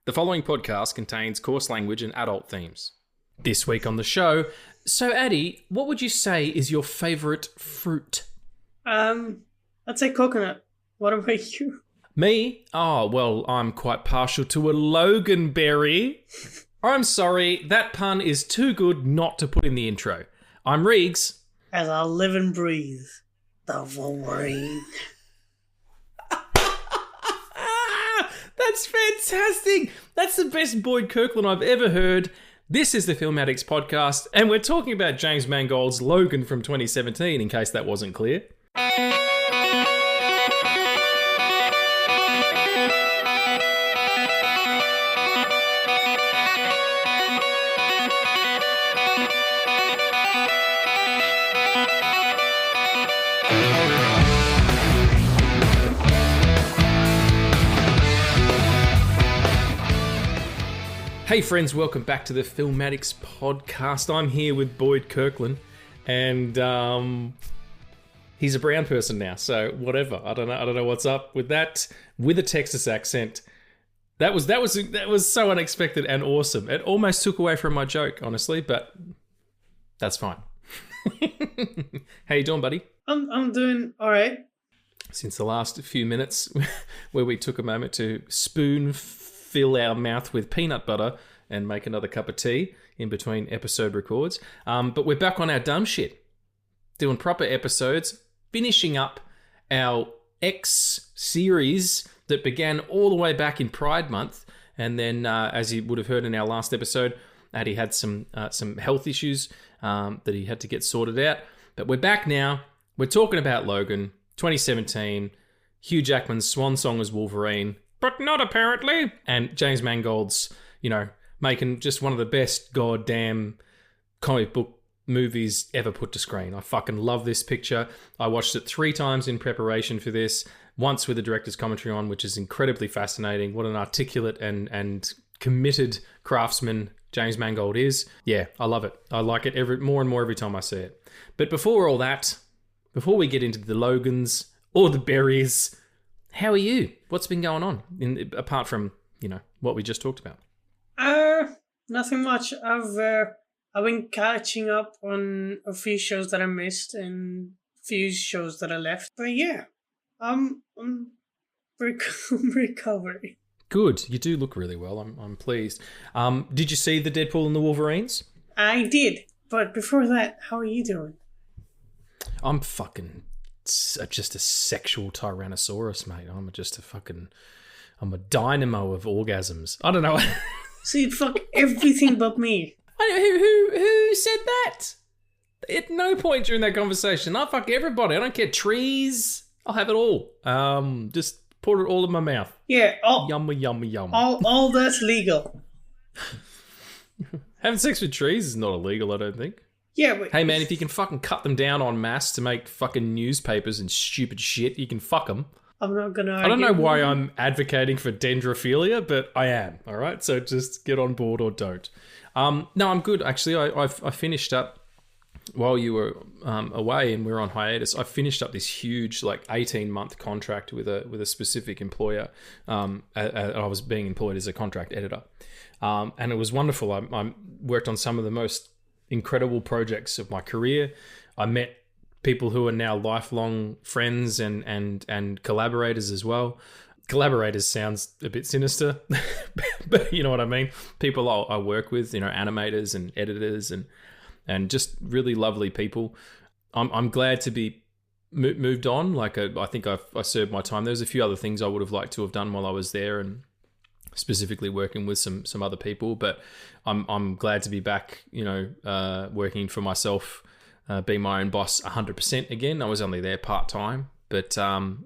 The following podcast contains coarse language and adult themes. This week on the show, so Addie, what would you say is your favourite fruit? I'd say coconut. What about you? Me? Oh, well, I'm quite partial to a Logan berry. I'm sorry, that pun is too good not to put in the intro. I'm Reegs. As I live and breathe, the Wolverine. That's fantastic. That's the best Boyd Kirkland I've ever heard. This is the Film Addicts podcast, and we're talking about James Mangold's Logan from 2017, in case that wasn't clear. Hey friends, welcome back to the Film Addicts podcast. I'm here with Boyd Kirkland, and he's a brown person now, so whatever. I don't know what's up with that. With a Texas accent, that was so unexpected and awesome. It almost took away from my joke, honestly, but that's fine. How you doing, buddy? I'm doing all right. Since the last few minutes, where we took a moment to fill our mouth with peanut butter and make another cup of tea in between episode records. But we're back on our dumb shit, doing proper episodes, finishing up our X series that began all the way back in Pride Month. And then, as you would have heard in our last episode, Addie had some health issues that he had to get sorted out. But we're back now. We're talking about Logan, 2017, Hugh Jackman's swan song as Wolverine, but not apparently. And James Mangold's, making just one of the best goddamn comic book movies ever put to screen. I fucking love this picture. I watched it 3 times in preparation for this, once with the director's commentary on, which is incredibly fascinating. What an articulate and committed craftsman James Mangold is. Yeah, I love it. I like it more and more every time I see it. But before all that, before we get into the Logans or the berries, how are you? What's been going on apart from, what we just talked about? Nothing much. I've been catching up on a few shows that I missed and a few shows that I left. But yeah, I'm recovering. Good. You do look really well. I'm pleased. Did you see the Deadpool and the Wolverines? I did. But before that, how are you doing? I'm fucking just a sexual Tyrannosaurus, mate. I'm a dynamo of orgasms. I don't know. So you'd fuck everything but me. Who said that? At no point during that conversation. I fuck everybody. I don't care. Trees. I'll have it all. Just pour it all in my mouth. Yeah. Yummy, yummy, yum. All that's legal. Having sex with trees is not illegal, I don't think. Yeah, but... Hey, man, if you can fucking cut them down en masse to make fucking newspapers and stupid shit, you can fuck them. I'm not going to argue. I don't know why I'm advocating for dendrophilia, but I am, all right? So just get on board or don't. No, I'm good, actually. I finished up, while you were away and we were on hiatus, I finished up this huge, 18-month contract with a specific employer. I was being employed as a contract editor. And it was wonderful. I worked on some of the most incredible projects of my career. I met people who are now lifelong friends and collaborators as well. Collaborators sounds a bit sinister, but you know what I mean. People I work with, animators and editors and just really lovely people. I'm glad to be moved on. I think I served my time. There's a few other things I would have liked to have done while I was there, and specifically working with some other people, but I'm glad to be back, working for myself, being my own boss 100% again. I was only there part-time, but now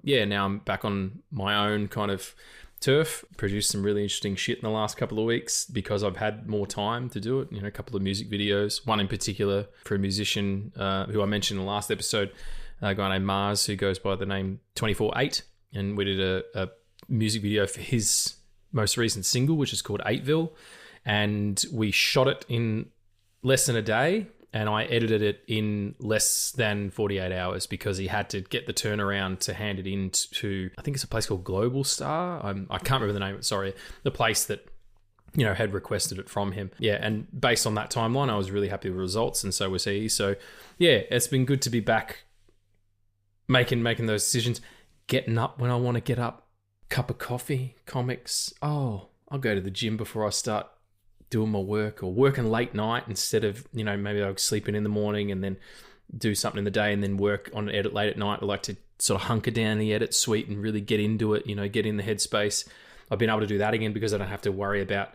I'm back on my own kind of turf. Produced some really interesting shit in the last couple of weeks because I've had more time to do it. A couple of music videos, one in particular for a musician who I mentioned in the last episode, a guy named Mars, who goes by the name 24/8, and we did a music video for his most recent single, which is called 8ville, and we shot it in less than a day, and I edited it in less than 48 hours because he had to get the turnaround to hand it in to, I think it's a place called Global Star. I can't remember the name, sorry. The place that had requested it from him. Yeah, and based on that timeline, I was really happy with the results, and so was he. So, yeah, it's been good to be back making those decisions, getting up when I want to get up, cup of coffee, comics. Oh, I'll go to the gym before I start doing my work, or working late night instead of, maybe I'll sleep in the morning and then do something in the day and then work on an edit late at night. I like to sort of hunker down the edit suite and really get into it, get in the headspace. I've been able to do that again because I don't have to worry about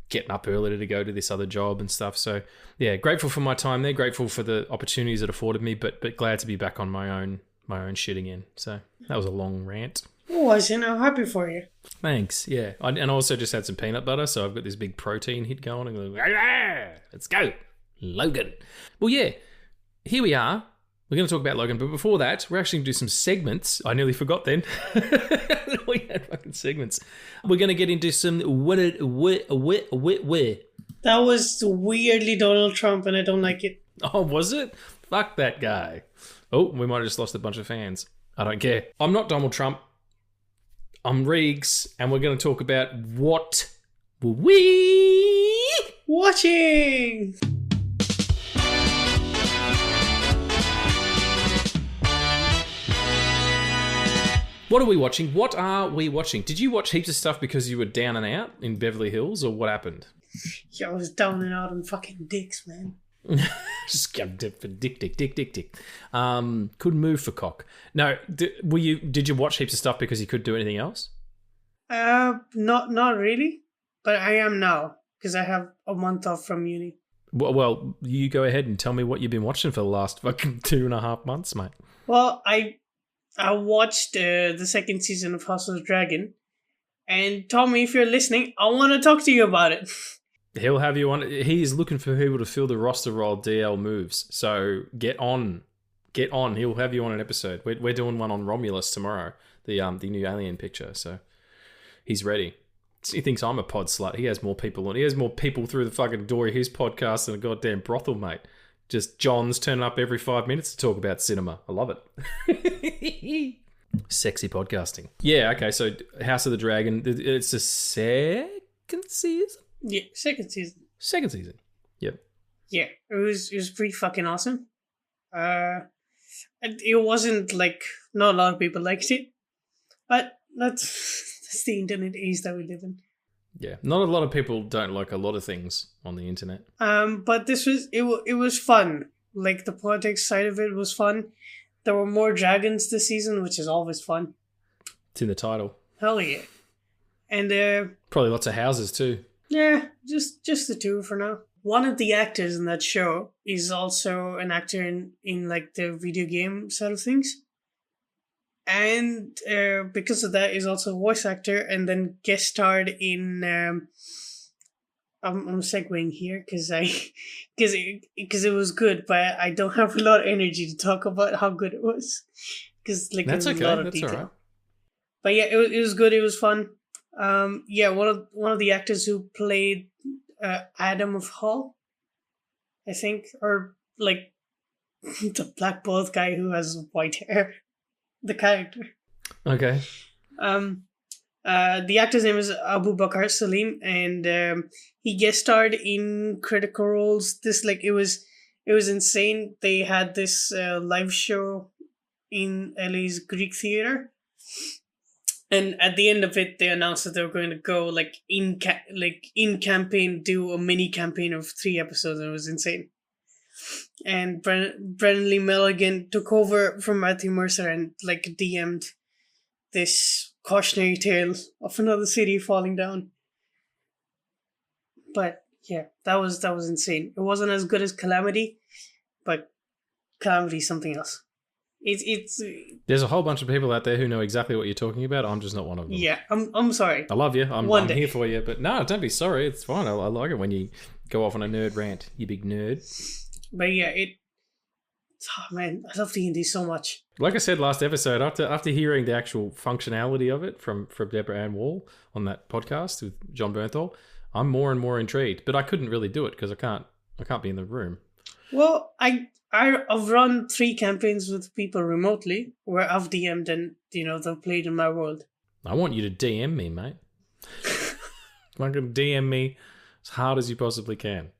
getting up earlier to go to this other job and stuff. So, yeah, grateful for my time there, grateful for the opportunities it afforded me, but glad to be back on my own shit again. So that was a long rant. Oh, I'm happy for you. Thanks, yeah. And I also just had some peanut butter, so I've got this big protein hit going. And let's go, Logan. Well, yeah, here we are. We're going to talk about Logan, but before that, we're actually going to do some segments. I nearly forgot then. We had fucking segments. We're going to get into some where. That was weirdly Donald Trump, and I don't like it. Oh, was it? Fuck that guy. Oh, we might have just lost a bunch of fans. I don't care. I'm not Donald Trump. I'm Reegs, and we're going to talk about what we watching. What are we watching? What are we watching? Did you watch heaps of stuff because you were down and out in Beverly Hills, or what happened? Yeah, I was down and out on fucking dicks, man. Just for dick. Couldn't move for cock. No, did you watch heaps of stuff because you couldn't do anything else? Not really, but I am now because I have a month off from uni. Well, you go ahead and tell me what you've been watching for the last fucking 2.5 months, mate. Well, I watched the second season of House of the Dragon, and Tommy, if you're listening, I want to talk to you about it. He'll have you on. He is looking for people to fill the roster role DL moves. So get on. He'll have you on an episode. We're doing one on Romulus tomorrow, the new Alien picture. So he's ready. He thinks I'm a pod slut. He has more people on. He has more people through the fucking door of his podcast than a goddamn brothel, mate. Just John's turning up every 5 minutes to talk about cinema. I love it. Sexy podcasting. Yeah, okay, so House of the Dragon, it's the second season? Yeah, second season. Second season. Yep. Yeah, it was pretty fucking awesome. It wasn't like, not a lot of people liked it, but that's the internet age that we live in. Yeah, not a lot of people don't like a lot of things on the internet. But this was it was fun. Like the politics side of it was fun. There were more dragons this season, which is always fun. It's in the title. Hell yeah. And probably lots of houses too. Yeah, just the two for now. One of the actors in that show is also an actor in like the video game side of things. And because of that, is also a voice actor, and then guest starred in. I'm segueing here because it was good, but I don't have a lot of energy to talk about how good it was because like that's there's okay. a lot of that's detail. All right. But yeah, it was good. It was fun. Yeah, one of the actors who played Adam of Hull, I think, or like the black bald guy who has white hair. The character. Okay. The actor's name is Abu Bakar Salim, and he guest starred in critical roles. This it was insane. They had this live show in LA's Greek Theater, and at the end of it, they announced that they were going to go in campaign, do a mini campaign of 3 episodes. And it was insane. And Brennan Lee Milligan took over from Matthew Mercer and DM'd this cautionary tale of another city falling down. But yeah, that was insane. It wasn't as good as Calamity, but Calamity's something else. It's There's a whole bunch of people out there who know exactly what you're talking about. I'm just not one of them. Yeah, I'm sorry. I love you. I'm here for you, but no, don't be sorry. It's fine. I like it when you go off on a nerd rant. You big nerd. But yeah, man, I love D&D so much. Like I said last episode, after hearing the actual functionality of it from Deborah Ann Wall on that podcast with John Bernthal, I'm more and more intrigued. But I couldn't really do it because I can't be in the room. Well, I've run 3 campaigns with people remotely where I've DM'd and they've played in my world. I want you to DM me, mate. Fucking DM me as hard as you possibly can.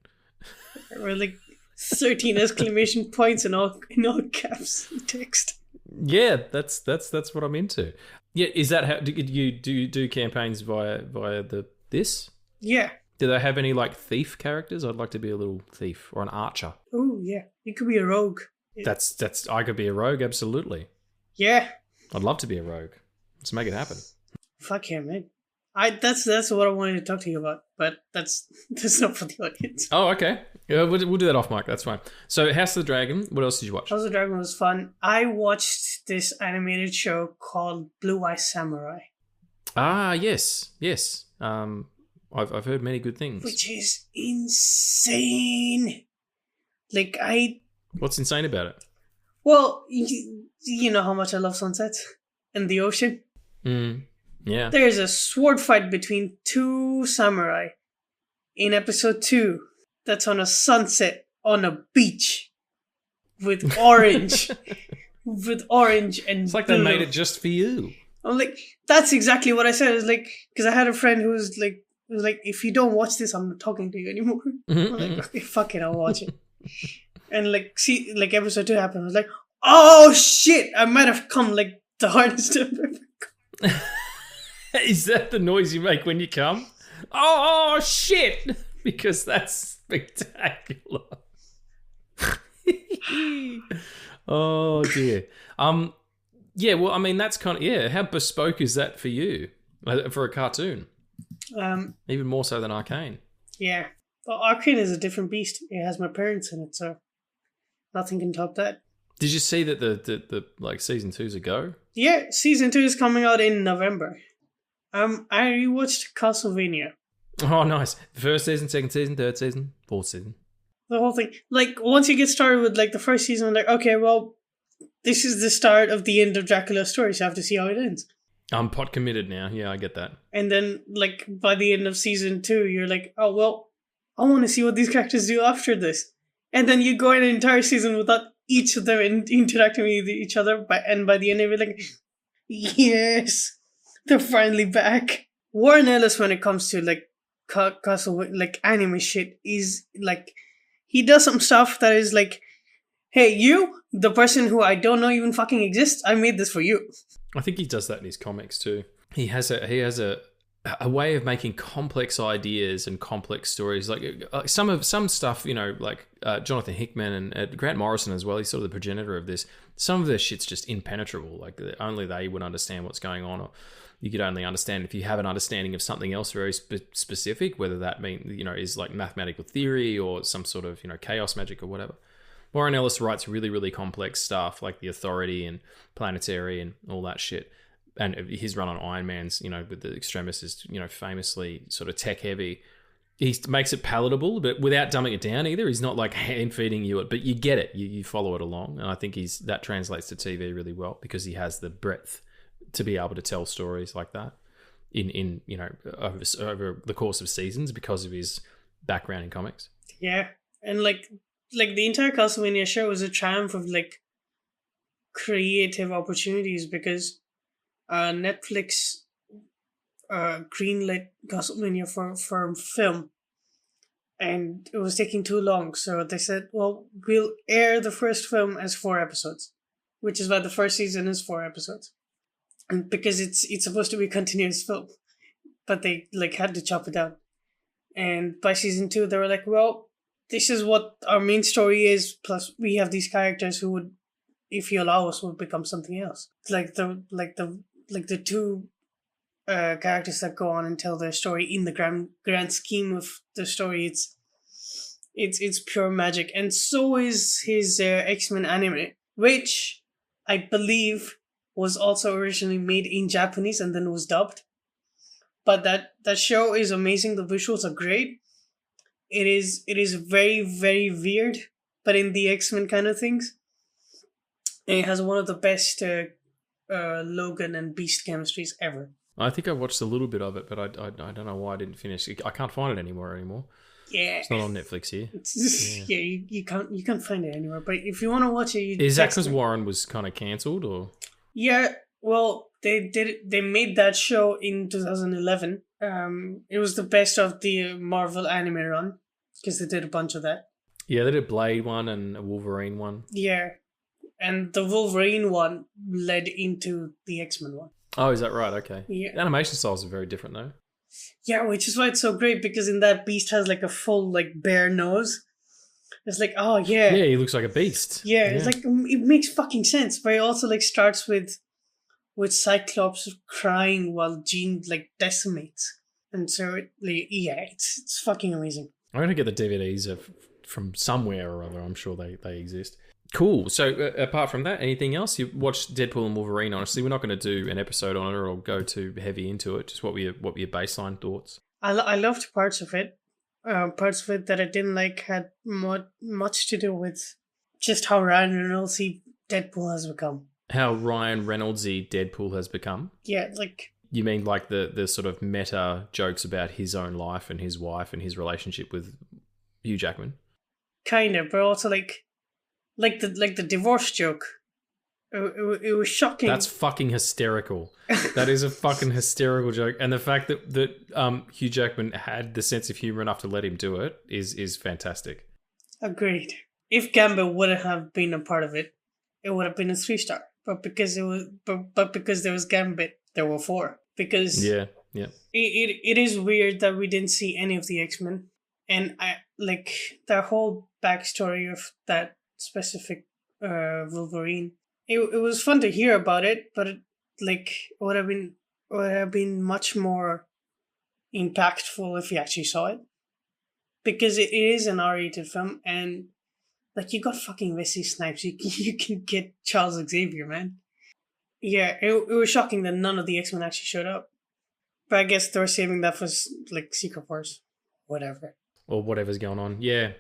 Or like 13 exclamation points in all caps text. Yeah, that's what I'm into. Yeah, is that how do you do campaigns via this? Yeah. Do they have any like thief characters? I'd like to be a little thief or an archer. Oh yeah, you could be a rogue. That's I could be a rogue, absolutely. Yeah. I'd love to be a rogue. Let's make it happen. Fuck yeah, man. That's what I wanted to talk to you about, but that's not for the audience. Oh, okay. Yeah, we'll do that off mic. That's fine. So, House of the Dragon. What else did you watch? House of the Dragon was fun. I watched this animated show called Blue Eye Samurai. Ah, yes. I've heard many good things. Which is insane. Like What's insane about it? Well, you know how much I love sunsets and the ocean. Yeah. There's a sword fight between two samurai in episode 2 that's on a sunset on a beach with orange. with orange and it's like blue. they made it just for you. I'm like, that's exactly what I said. It's like, because I had a friend who was like, if you don't watch this, I'm not talking to you anymore. I'm like, okay, fuck it, I'll watch it. And like, see, like episode 2 happened. I was like, oh shit, I might have come like the hardest I've ever come. Is that the noise you make when you come? Oh shit! Because that's spectacular. Oh dear. Yeah. Well, I mean, that's kind of How bespoke is that for you for a cartoon? Even more so than Arcane. Yeah. Well, Arcane is a different beast. It has my parents in it, so nothing can top that. Did you see that the like season 2's a go? Yeah, season 2 is coming out in November. I rewatched Castlevania. Oh, nice. First season, second season, third season, fourth season. The whole thing. Like, once you get started with, like, the first season, I'm like, okay, well, this is the start of the end of Dracula's story, so I have to see how it ends. I'm pot committed now. Yeah, I get that. And then, like, by the end of season 2, you're like, oh, well, I want to see what these characters do after this. And then you go an entire season without each of them interacting with each other, and by the end of it, like, yes, they're finally back. Warren Ellis, when it comes to like like anime shit, is like, he does some stuff that is like, hey, you, the person who I don't know even fucking exists, I made this for you. I think he does that in his comics too. He has a way of making complex ideas and complex stories. Like some stuff, you know, like Jonathan Hickman and Grant Morrison as well. He's sort of the progenitor of this. Some of their shit's just impenetrable. Like only they would understand what's going on, or you could only understand if you have an understanding of something else very specific, whether that is like mathematical theory or some sort of, chaos magic or whatever. Warren Ellis writes really, really complex stuff like The Authority and Planetary and all that shit. And his run on Iron Man's, with the Extremis is, famously sort of tech heavy. He makes it palatable, but without dumbing it down either. He's not like hand feeding you it, but you get it. You follow it along. And I think that translates to TV really well because he has the breadth to be able to tell stories like that in over the course of seasons because of his background in comics. Yeah. And like the entire Castlevania show is a triumph of like creative opportunities because Netflix greenlit Castlevania for film, and it was taking too long. So they said, "Well, we'll air the first film as 4 episodes," which is why the first season is 4 episodes, and because it's supposed to be a continuous film, but they like had to chop it down. And by season 2, they were like, "Well, this is what our main story is. Plus, we have these characters who would, if you allow us, would become something else." Like the two characters that go on and tell their story in the grand scheme of the story, it's pure magic. And so is his X-Men anime, which I believe was also originally made in Japanese and then was dubbed. But that show is amazing. The visuals are great. It is very, very weird, but in the X-Men kind of things. And it has one of the best Logan and Beast chemistries ever. I think I watched a little bit of it, but I don't know why I didn't finish. I can't find it anymore. Yeah, it's not on Netflix here. You can't find it anywhere. But if you want to watch it, is that because Warren was kind of cancelled, or? Yeah, well, They made that show in 2011. It was the best of the Marvel anime run because they did a bunch of that. Yeah, they did a Blade one and a Wolverine one. Yeah, and the Wolverine one led into the X-Men one. Oh, is that right? Okay. Yeah. The animation styles are very different though. Yeah, which is why it's so great, because in that Beast has like a full like bare nose. It's like, oh yeah. Yeah, he looks like a beast. Yeah, it's like, it makes fucking sense. But it also like starts with Cyclops crying while Jean like decimates. And so it's fucking amazing. I'm gonna get the DVDs from somewhere or other. I'm sure they exist. Cool. So apart from that, anything else? You watched Deadpool and Wolverine. Honestly, we're not going to do an episode on it or go too heavy into it. Just what were your baseline thoughts? I loved parts of it. Parts of it that I didn't like had much to do with just how Ryan Reynolds-y Deadpool has become. How Ryan Reynolds-y Deadpool has become? Yeah, like... You mean like the sort of meta jokes about his own life and his wife and his relationship with Hugh Jackman? Kind of, but also like the divorce joke. It was shocking. That's fucking hysterical. That is a fucking hysterical joke, and the fact that Hugh Jackman had the sense of humor enough to let him do it is fantastic. Agreed. If Gambit wouldn't have been a part of it, it would have been a 3-star. But because because there was Gambit, there were 4. Because yeah, it is weird that we didn't see any of the X-Men, and I like the whole backstory of that specific Wolverine. It was fun to hear about it, but it would have been much more impactful if you actually saw it, because it is an R-rated film, and like you got fucking Wesley Snipes, you can get Charles Xavier, man. Yeah, it was shocking that none of the X-Men actually showed up, but I guess they were saving that for like Secret Wars, whatever, or whatever's going on. Yeah,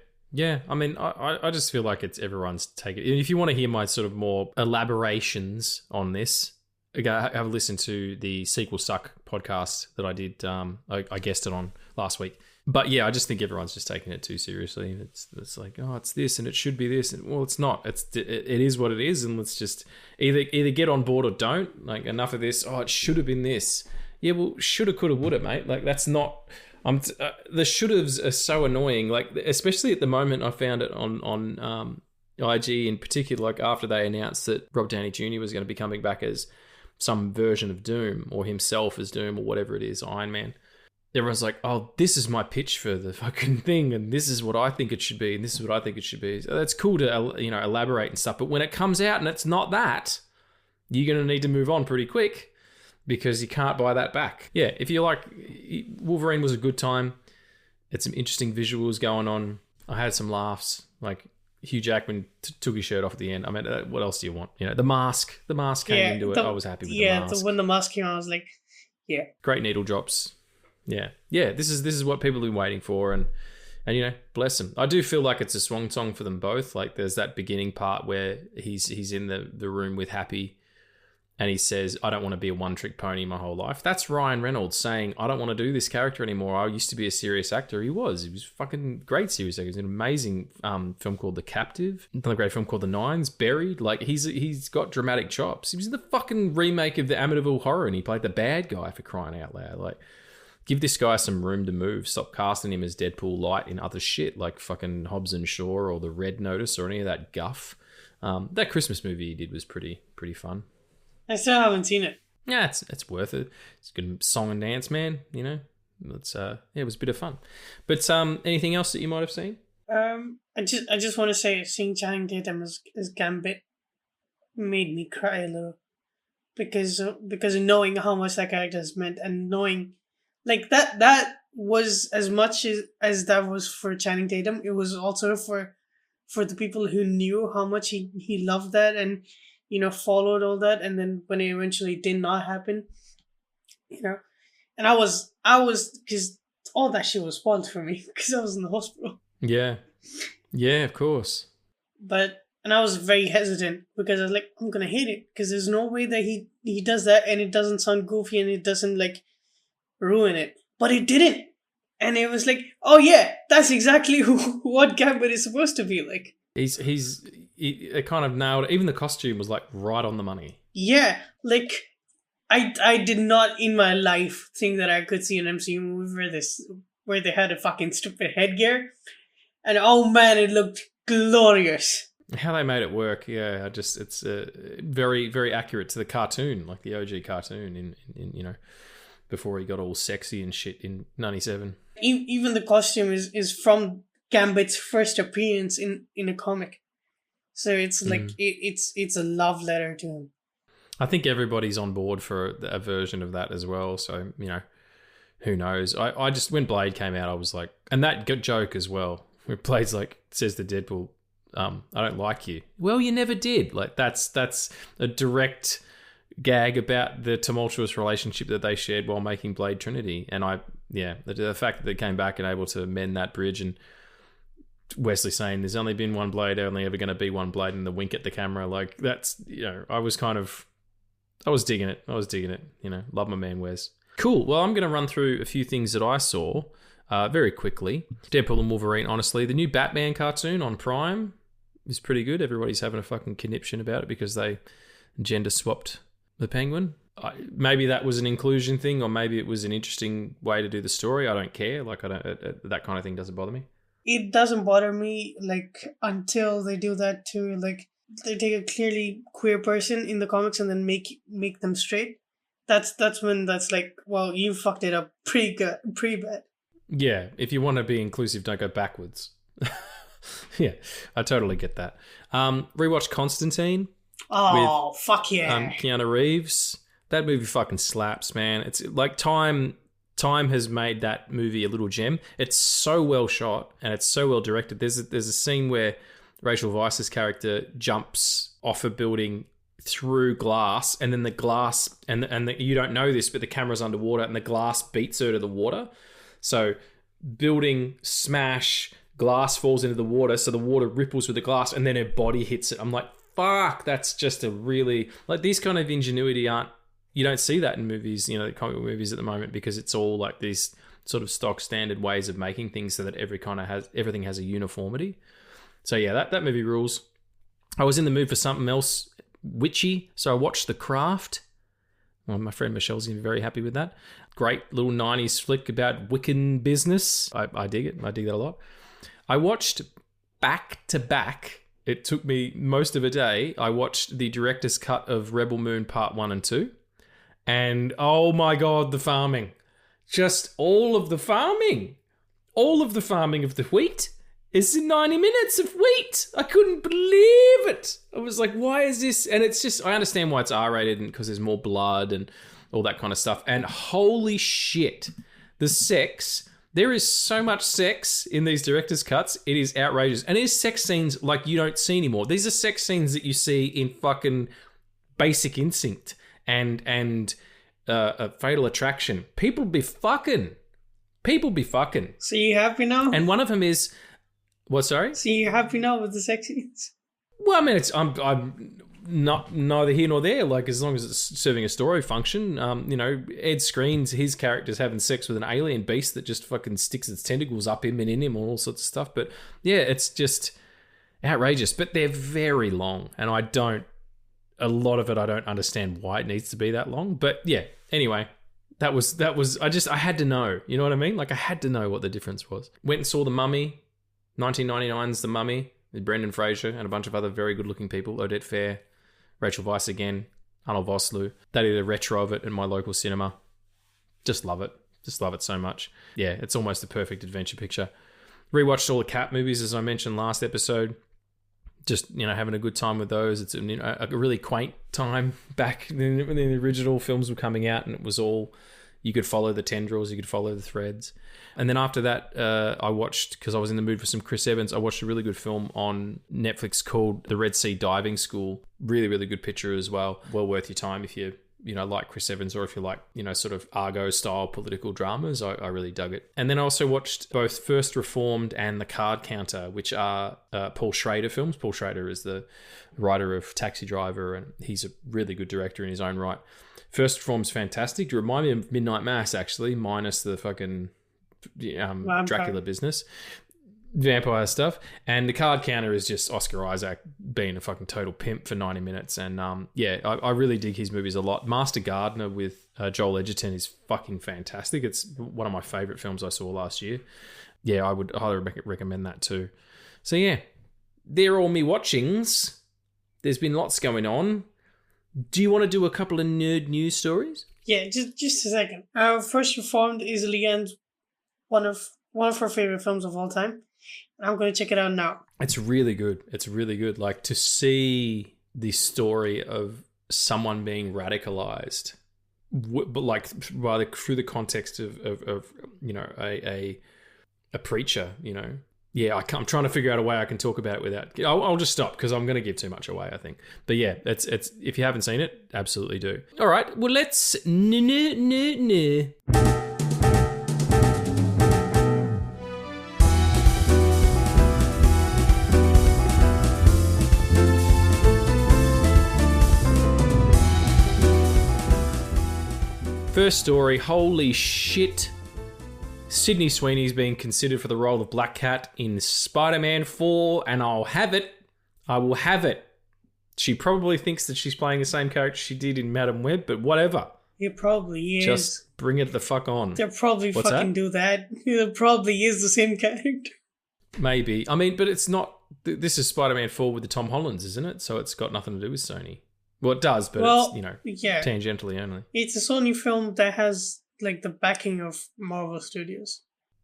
I mean, I just feel like it's everyone's take it. If you want to hear my sort of more elaborations on this, have a listen to the Sequel Suck podcast that I did. I guested on last week. But yeah, I just think everyone's just taking it too seriously. It's like, oh, it's this and it should be this, and well, it's not. It is what it is, and let's just either get on board or don't. Like, enough of this. Oh, it should have been this. Yeah, well, shoulda, coulda, woulda, mate. Like, that's not. The should-haves are so annoying. Like, especially at the moment, I found it on IG in particular. Like, after they announced that Rob Downey Jr. was going to be coming back as some version of Doom, or himself as Doom, or whatever it is, Iron Man. Everyone's like, oh, this is my pitch for the fucking thing, and this is what I think it should be, and this is what I think it should be. So that's cool to elaborate and stuff. But when it comes out and it's not that, you're going to need to move on pretty quick, because you can't buy that back. Yeah, if you like, Wolverine was a good time. It's some interesting visuals going on. I had some laughs. Like, Hugh Jackman took his shirt off at the end. I mean, what else do you want? The mask came into it. I was happy with the mask. Yeah, when the mask came out, I was like, yeah. Great needle drops. Yeah. This is what people have been waiting for, and bless them. I do feel like it's a swan song for them both. Like, there's that beginning part where he's in the room with Happy, and he says, I don't want to be a one-trick pony my whole life. That's Ryan Reynolds saying, I don't want to do this character anymore. I used to be a serious actor. He was fucking great serious actor. He was an amazing film called The Captive. Another great film called The Nines, Buried. Like, he's got dramatic chops. He was in the fucking remake of the Amityville Horror, and he played the bad guy, for crying out loud. Like, give this guy some room to move. Stop casting him as Deadpool light in other shit like fucking Hobbs and Shaw or The Red Notice or any of that guff. That Christmas movie he did was pretty fun. I still haven't seen it. Yeah, it's worth it. It's a good song and dance, man. It's it was a bit of fun. But anything else that you might have seen? I just want to say, seeing Channing Tatum as Gambit made me cry a little, because of knowing how much that character has meant, and knowing like that was as much as that was for Channing Tatum. It was also for the people who knew how much he loved that, and followed all that, and then when it eventually did not happen, and I was because all that shit was spoiled for me because I was in the hospital. Yeah, of course. And I was very hesitant, because I was like, I'm gonna hate it, because there's no way that he does that and it doesn't sound goofy and it doesn't like ruin it. But it didn't, and it was like, oh yeah, that's exactly what Gambit is supposed to be like. He kind of nailed it. Even the costume was like right on the money. Yeah, like I did not in my life think that I could see an MCU movie where they had a fucking stupid headgear, and oh man, it looked glorious. How they made it work, yeah, it's very, very accurate to the cartoon, like the OG cartoon in before he got all sexy and shit in 97. Even the costume is from Gambit's first appearance in a comic, so it's like it's a love letter to him. I think everybody's on board for a version of that as well. So who knows? I just when Blade came out, I was like, and that joke as well, where Blade's like says to Deadpool, I don't like you. Well, you never did. Like that's a direct gag about the tumultuous relationship that they shared while making Blade Trinity. And the fact that they came back and able to mend that bridge, and Wesley saying there's only been one Blade, only ever going to be one Blade, and the wink at the camera, like that's I was digging it. Love my man Wes. Cool. Well, I'm going to run through a few things that I saw very quickly. Deadpool and Wolverine, honestly. The new Batman cartoon on Prime is pretty good. Everybody's having a fucking conniption about it because they gender swapped the Penguin. Maybe that was an inclusion thing, or maybe it was an interesting way to do the story. I don't care. Like, that kind of thing doesn't bother me. It doesn't bother me, like, until they do that too. Like, they take a clearly queer person in the comics and then make them straight. That's when that's like, well, you fucked it up pretty bad. Yeah, if you want to be inclusive, don't go backwards. Yeah, I totally get that. Rewatched Constantine. Oh, fuck yeah. Keanu Reeves. That movie fucking slaps, man. It's like time has made that movie a little gem. It's so well shot and it's so well directed. There's a scene where Rachel Weisz's character jumps off a building through glass, and then the glass, and you don't know this, but the camera's underwater and the glass beats her to the water. So building smash, glass falls into the water, so the water ripples with the glass, and then her body hits it. I'm like, fuck, that's just a really, like, these kind of ingenuity you don't see that in movies, comic book movies at the moment, because it's all like these sort of stock standard ways of making things so that everything has a uniformity. So yeah, that movie rules. I was in the mood for something else witchy, so I watched The Craft. Well, my friend Michelle's going to be very happy with that. Great little 90s flick about Wiccan business. I dig it. I dig that a lot. I watched back to back. It took me most of a day. I watched the director's cut of Rebel Moon Part 1 and 2. And oh my God, the farming. Just all of the farming. All of the farming of the wheat. It's 90 minutes of wheat. I couldn't believe it. I was like, why is this? And it's just, I understand why it's R-rated and because there's more blood and all that kind of stuff. And holy shit, the sex. There is so much sex in these director's cuts. It is outrageous. And it is sex scenes like you don't see anymore. These are sex scenes that you see in fucking Basic Instinct and Fatal Attraction. People be fucking. So you happy now? And one of them is... What, sorry? So you're happy now with the sex scenes? Well, I mean, I'm not neither here nor there. Like, as long as it's serving a story function, Ed screens his character's having sex with an alien beast that just fucking sticks its tentacles up him and in him, all sorts of stuff. But yeah, it's just outrageous. But they're very long, and a lot of it I don't understand why it needs to be that long. But yeah, anyway. That was. I had to know. You know what I mean? Like, I had to know what the difference was. Went and saw The Mummy. 1999's The Mummy with Brendan Fraser and a bunch of other very good-looking people. Odette Fair, Rachel Weisz again, Arnold Vosloo. They did a retro of it in my local cinema. Just love it. Just love it so much. Yeah, it's almost a perfect adventure picture. Rewatched all the Cat movies, as I mentioned last episode. Just, having a good time with those. It's a really quaint time back when the original films were coming out, and it was all... You could follow the tendrils, you could follow the threads. And then after that, I watched, because I was in the mood for some Chris Evans, I watched a really good film on Netflix called The Red Sea Diving School. Really, really good picture as well. Well worth your time if you like Chris Evans, or if you like, sort of Argo-style political dramas. I really dug it. And then I also watched both First Reformed and The Card Counter, which are Paul Schrader films. Paul Schrader is the writer of Taxi Driver, and he's a really good director in his own right. First Reformed's fantastic. You remind me of Midnight Mass, actually, minus the fucking Dracula business. vampire stuff. And the card counter is just Oscar Isaac being a fucking total pimp for 90 minutes. And I really dig his movies a lot. Master Gardener with Joel Edgerton is fucking fantastic. It's one of my favourite films I saw last year. Yeah, I would highly recommend that too. So yeah, they're all me watchings. There's been lots going on. Do you want to do a couple of nerd news stories? Yeah, just a second. First Reformed is Leanne's one of her favorite films of all time. I'm going to check it out now. It's really good. It's really good. Like, to see the story of someone being radicalized, but like rather through the context of you know, a preacher, you know. Yeah, I'm trying to figure out a way I can talk about it without... I'll just stop because I'm going to give too much away, I think. But yeah, it's if you haven't seen it, absolutely do. All right, well, let's... First story, holy shit. Sydney Sweeney's being considered for the role of Black Cat in Spider-Man 4, and I'll have it. I will have it. She probably thinks that she's playing the same character she did in Madam Web, but whatever. It probably is. Just bring it the fuck on. They'll probably What's fucking that? do that. It probably is the same character. Maybe. I mean, but it's not... This is Spider-Man 4 with the Tom Hollands, isn't it? So it's got nothing to do with Sony. Well, it does, but it's, you know, yeah, tangentially only. It's a Sony film that has, like, the backing of Marvel Studios.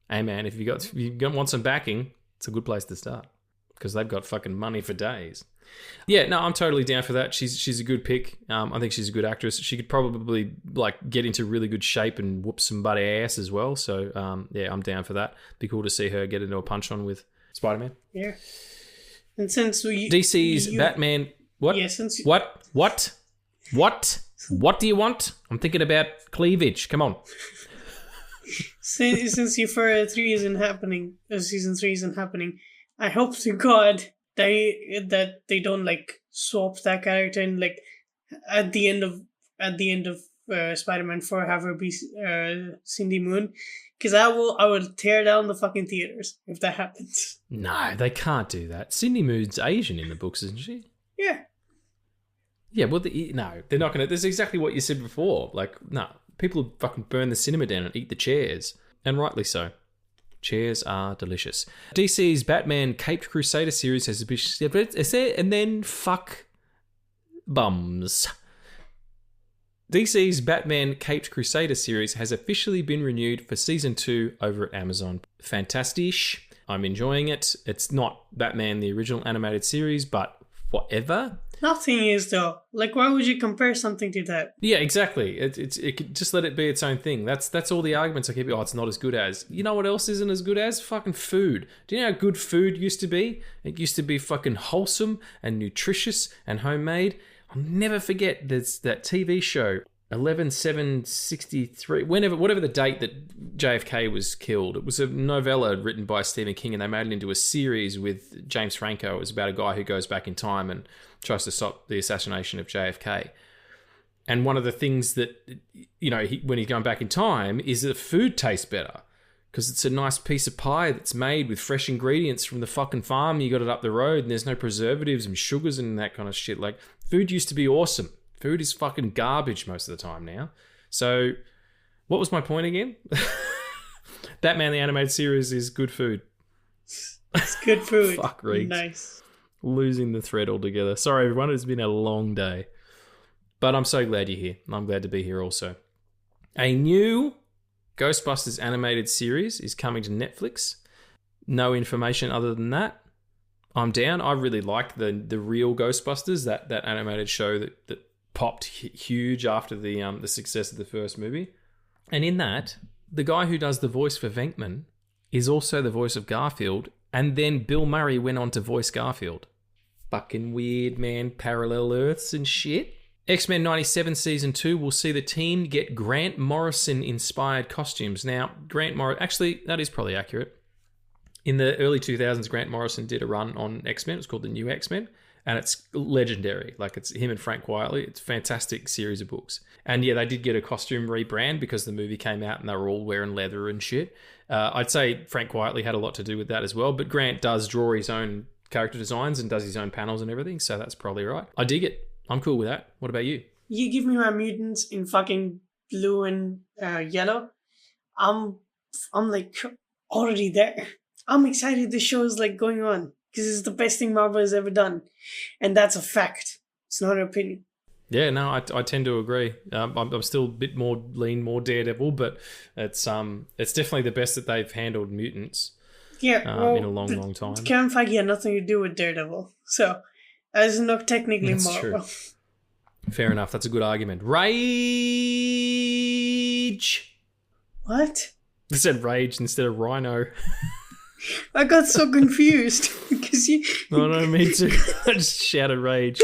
Hey, man, if you want some backing, it's a good place to start because they've got fucking money for days. Yeah, no, I'm totally down for that. She's a good pick. I think she's a good actress. She could probably like get into really good shape and whoop somebody ass as well. So yeah, I'm down for that. Be cool to see her get into a punch on with Spider-Man. Yeah, and since DC's Batman, what? Yeah, since What do you want? I'm thinking about cleavage. Come on. Since Euphoria 3 isn't happening, season 3 isn't happening, I hope to God that they don't like swap that character and like at the end of Spider-Man 4 have her be Cindy Moon, because I will tear down the fucking theaters if that happens. No, they can't do that. Cindy Moon's Asian in the books, isn't she? Yeah. Yeah, well, no, they're not going to. That's exactly what you said before. Like, no, people fucking burn the cinema down and eat the chairs. And rightly so. Chairs are delicious. DC's Batman Caped Crusader series has a bit... And then fuck bums. DC's Batman Caped Crusader series has officially been renewed for Season 2 over at Amazon. Fantastic. I'm enjoying it. It's not Batman, the original animated series, but whatever. Nothing is, though. Like, why would you compare something to that? Yeah, exactly. It could just let it be its own thing. That's all the arguments I keep. Oh, it's not as good as. You know what else isn't as good as? Fucking food. Do you know how good food used to be? It used to be fucking wholesome and nutritious and homemade. I'll never forget that TV show, 11/7/63, whatever the date that JFK was killed. It was a novella written by Stephen King, and they made it into a series with James Franco. It was about a guy who goes back in time and tries to stop the assassination of JFK. And one of the things that, you know, when he's going back in time is that food tastes better because it's a nice piece of pie that's made with fresh ingredients from the fucking farm. You got it up the road and there's no preservatives and sugars and that kind of shit. Like, food used to be awesome. Food is fucking garbage most of the time now. So, what was my point again? Batman the Animated Series is good food. It's good food. Fuck, Reeks. Nice. Losing the thread altogether. Sorry, everyone. It's been a long day. But I'm so glad you're here. I'm glad to be here also. A new Ghostbusters animated series is coming to Netflix. No information other than that. I'm down. I really like the real Ghostbusters, that animated show that popped huge after the success of the first movie. And in that, the guy who does the voice for Venkman is also the voice of Garfield, and then Bill Murray went on to voice Garfield. Fucking weird, man. Parallel Earths and shit. X-Men 97 Season 2 will see the team get Grant Morrison-inspired costumes. Now, actually, that is probably accurate. In the early 2000s, Grant Morrison did a run on X-Men. It was called The New X-Men. and it's legendary. Like, it's him and Frank Quietly. It's a fantastic series of books. And yeah, they did get a costume rebrand because the movie came out and they were all wearing leather and shit. I'd say Frank Quietly had a lot to do with that as well, but Grant does draw his own character designs and does his own panels and everything, so that's probably right. I dig it. I'm cool with that. What about you? You give me my mutants in fucking blue and yellow. I'm like already there. I'm excited the show is like going on because it's the best thing Marvel has ever done, and that's a fact. It's not an opinion. Yeah, no, I tend to agree. I'm still a bit more Daredevil, but it's definitely the best that they've handled mutants. Yeah, well, in a long time. Kevin Feige had nothing to do with Daredevil, so it's not technically That's Marvel. True. Fair enough. That's a good argument. Rage. What? I said rage instead of rhino. I got so confused because you. Oh no, me too. I just shouted rage.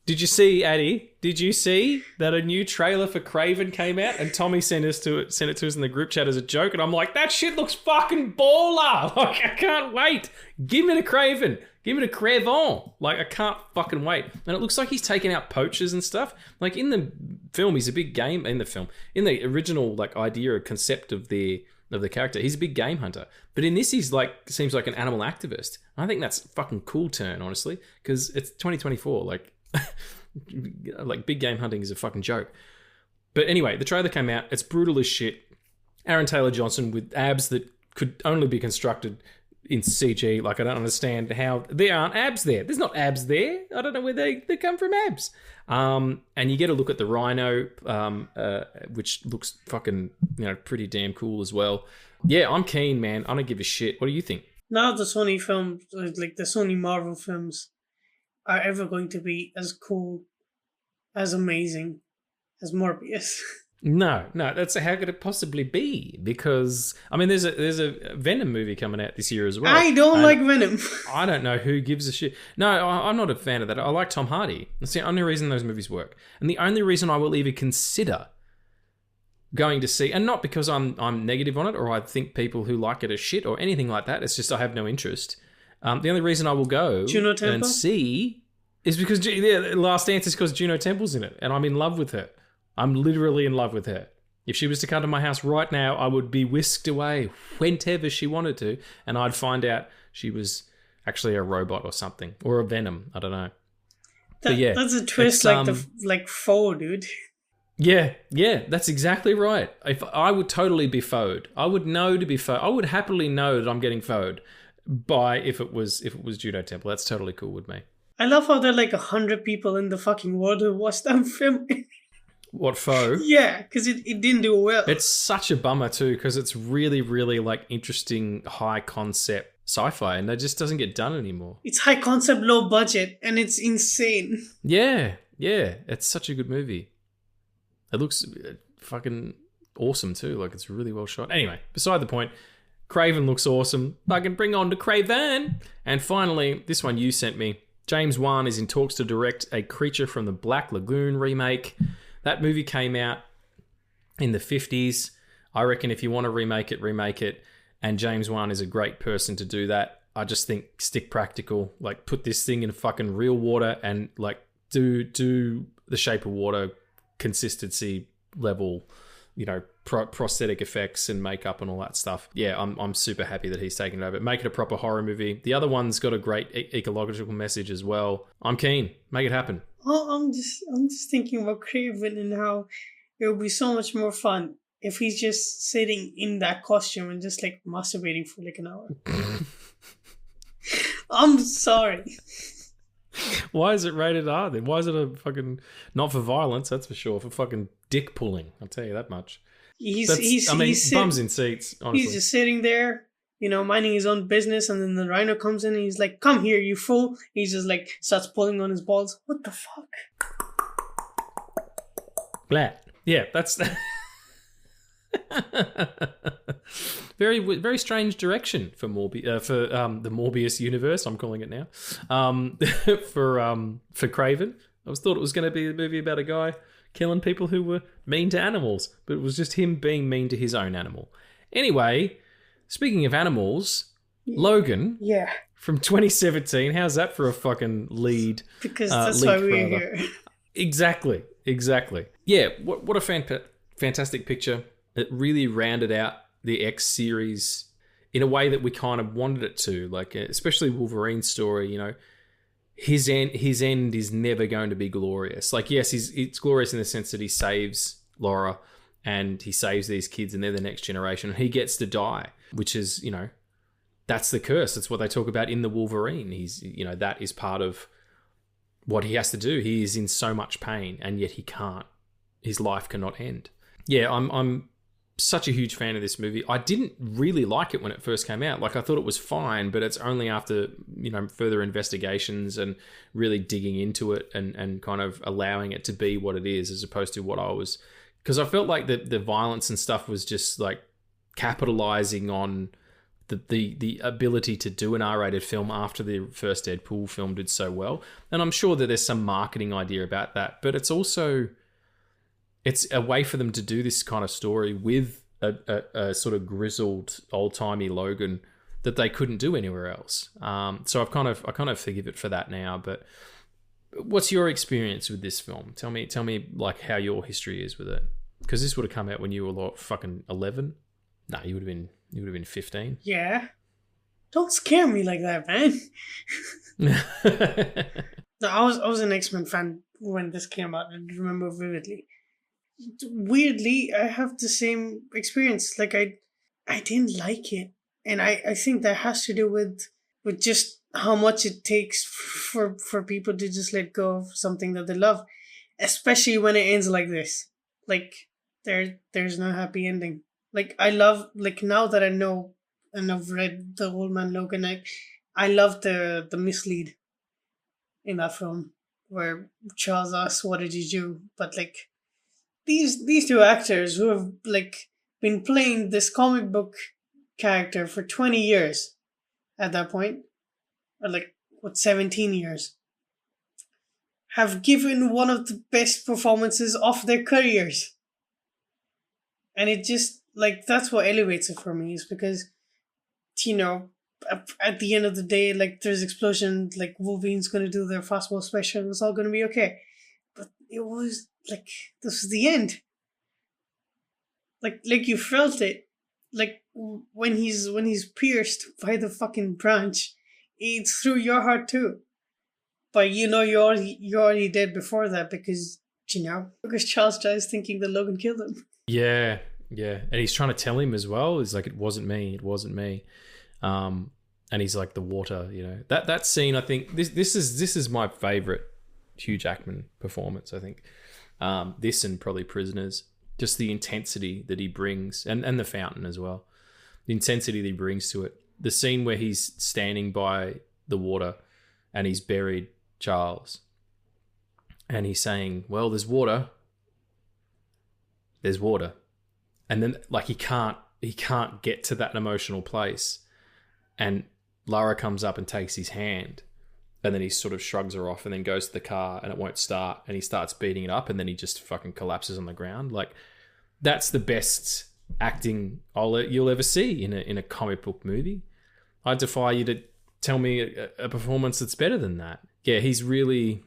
Did you see, Addy? Did you see that a new trailer for Kraven came out and Tommy sent it to us in the group chat as a joke, and I'm like, that shit looks fucking baller. Like, I can't wait. Give me the Kraven. Give me the Kraven. Like, I can't fucking wait. And it looks like he's taking out poachers and stuff. Like, in the film, he's a big game in the original like idea or concept of the character, he's a big game hunter. But in this, he's like seems like an animal activist. I think that's a fucking cool turn, honestly, because it's 2024. Like. Like, big game hunting is a fucking joke. But anyway, the trailer came out. It's brutal as shit. Aaron Taylor Johnson with abs that could only be constructed in CG. Like, I don't understand how there aren't abs there. There's not abs there. I don't know where they come from, abs. And you get a look at the Rhino, which looks fucking, pretty damn cool as well. Yeah, I'm keen, man. I don't give a shit. What do you think? None of the Sony films, like the Sony Marvel films, are ever going to be as cool, as amazing as Morbius. No, that's how could it possibly be? Because I mean, there's a Venom movie coming out this year as well. I don't like Venom. I don't know who gives a shit. No, I'm not a fan of that. I like Tom Hardy. That's the only reason those movies work, and the only reason I will even consider going to see, and not because I'm negative on it or I think people who like it are shit or anything like that. It's just I have no interest. The only reason I will go and see is because the last answer is because Juno Temple's in it, and I'm in love with her. I'm literally in love with her. If she was to come to my house right now, I would be whisked away whenever she wanted to, and I'd find out she was actually a robot or something, or a Venom. I don't know. But yeah, that's a twist, like Foe, dude. Yeah, that's exactly right. If I would totally be foed, I would know to be foed. I would happily know that I'm getting foed by if it was Juno Temple. That's totally cool with me. I love how there are like 100 people in the fucking world who watched that film. What, Foe? Yeah, because it didn't do well. It's such a bummer too, because it's really, really like interesting, high concept sci-fi, and that just doesn't get done anymore. It's high concept, low budget, and it's insane. Yeah, it's such a good movie. It looks fucking awesome too. Like, it's really well shot. Anyway, beside the point. Kraven looks awesome. Fucking bring on to Kraven. And finally, this one you sent me. James Wan is in talks to direct a Creature from the Black Lagoon remake. That movie came out in the 50s. I reckon if you want to remake it. And James Wan is a great person to do that. I just think stick practical. Like, put this thing in fucking real water and like do The Shape of Water consistency level, prosthetic effects and makeup and all that stuff. Yeah, I'm super happy that he's taken it over. Make it a proper horror movie. The other one's got a great ecological message as well. I'm keen. Make it happen. Oh, I'm just thinking about Kraven and how it would be so much more fun if he's just sitting in that costume and just like masturbating for like an hour. I'm sorry. Why is it rated R then? Why is it a fucking... Not for violence, that's for sure. For fucking dick pulling. I'll tell you that much. He's bums in seats, honestly. He's just sitting there, minding his own business, and then the rhino comes in and he's like, come here, you fool. He's just like, starts pulling on his balls. What the fuck? Blah. Yeah, that's... very, very strange direction for the Morbius universe. I'm calling it now. For Kraven, I thought it was going to be a movie about a guy killing people who were mean to animals, but it was just him being mean to his own animal. Anyway, speaking of animals, Logan. Yeah. from 2017. How's that for a fucking lead? Because that's why we're here. Exactly. Yeah, what a fantastic picture. It really rounded out the X series in a way that we kind of wanted it to. Like, especially Wolverine's story, you know, his end is never going to be glorious. Like, yes, it's glorious in the sense that he saves Laura and he saves these kids and they're the next generation and he gets to die, which is, you know, that's the curse. That's what they talk about in the Wolverine. He's, you know, that is part of what he has to do. He is in so much pain and yet he can't. His life cannot end. Yeah, I'm such a huge fan of this movie. I didn't really like it when it first came out. Like, I thought it was fine, but it's only after, you know, further investigations and really digging into it and kind of allowing it to be what it is, as opposed to what I was... Because I felt like the violence and stuff was just like capitalizing on the ability to do an R-rated film after the first Deadpool film did so well. And I'm sure that there's some marketing idea about that, but it's also... It's a way for them to do this kind of story with a sort of grizzled, old-timey Logan that they couldn't do anywhere else. So I kind of forgive it for that now. But what's your experience with this film? Tell me like how your history is with it, because this would have come out when you were like fucking 11. No, you would have been 15. Yeah, don't scare me like that, man. No, I was an X-Men fan when this came out. I remember vividly. Weirdly, I have the same experience. Like, I didn't like it, and I think that has to do with just how much it takes for people to just let go of something that they love, especially when it ends like this. Like, there's no happy ending. Like, I love, like, now that I know and I've read The Old Man Logan, I love the mislead in that film where Charles asks, "What did you do?" But like, these two actors who have like been playing this comic book character for 20 years at that point, or like 17 years, have given one of the best performances of their careers. And it just, like, that's what elevates it for me, is because, you know, at the end of the day, like, there's explosion, like Wolverine's gonna do their fastball special and it's all gonna be okay. But it was like, this was the end. Like you felt it. Like when he's pierced by the fucking branch, it's through your heart too. But you know you're already dead before that, because Charles dies thinking that Logan killed him. Yeah. And he's trying to tell him as well. It's like, it wasn't me. And he's like, the water, you know. That scene, I think this is my favorite Hugh Jackman performance, I think. This and probably Prisoners, just the intensity that he brings, and The Fountain as well, the intensity that he brings to it. The scene where he's standing by the water and he's buried Charles and he's saying, well, there's water, and then like he can't get to that emotional place, and Lara comes up and takes his hand. And then he sort of shrugs her off and then goes to the car and it won't start. And he starts beating it up and then he just fucking collapses on the ground. Like, that's the best acting you'll ever see in a comic book movie. I defy you to tell me a performance that's better than that. Yeah, he's really...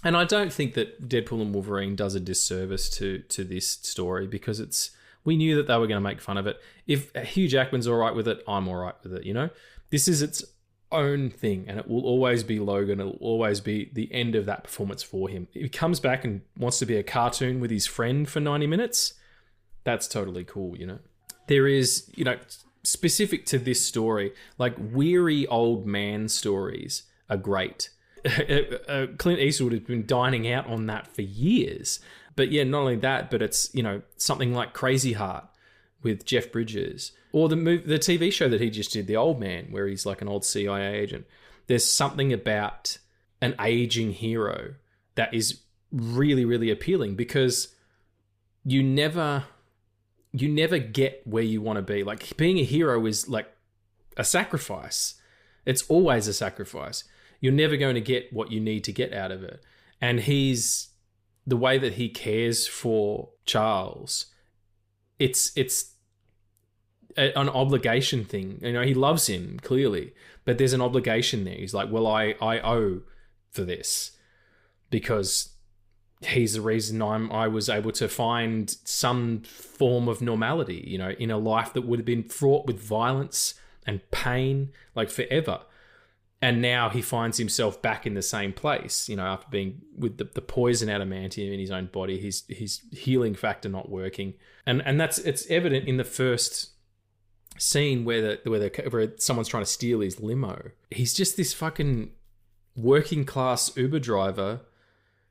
And I don't think that Deadpool and Wolverine does a disservice to this story, because we knew that they were going to make fun of it. If Hugh Jackman's all right with it, I'm all right with it, you know? This is its own thing, and it will always be Logan. It will always be the end of that performance for him. If he comes back and wants to be a cartoon with his friend for 90 minutes, that's totally cool, you know? There is, you know, specific to this story, like weary old man stories are great. Clint Eastwood has been dining out on that for years. But yeah, not only that, but it's, you know, something like Crazy Heart with Jeff Bridges, or the TV show that he just did, The Old Man, where he's like an old CIA agent. There's something about an aging hero that is really, really appealing, because you never get where you want to be. Like, being a hero is like a sacrifice. It's always a sacrifice. You're never going to get what you need to get out of it. And the way that he cares for Charles, it's an obligation thing. You know, he loves him clearly, but there's an obligation there. He's like, well, I owe for this because he's the reason I was able to find some form of normality, you know, in a life that would have been fraught with violence and pain like forever. And now he finds himself back in the same place, you know, after being with the poison adamantium in his own body, his healing factor not working. And it's evident in the first scene where someone's trying to steal his limo. He's just this fucking working class Uber driver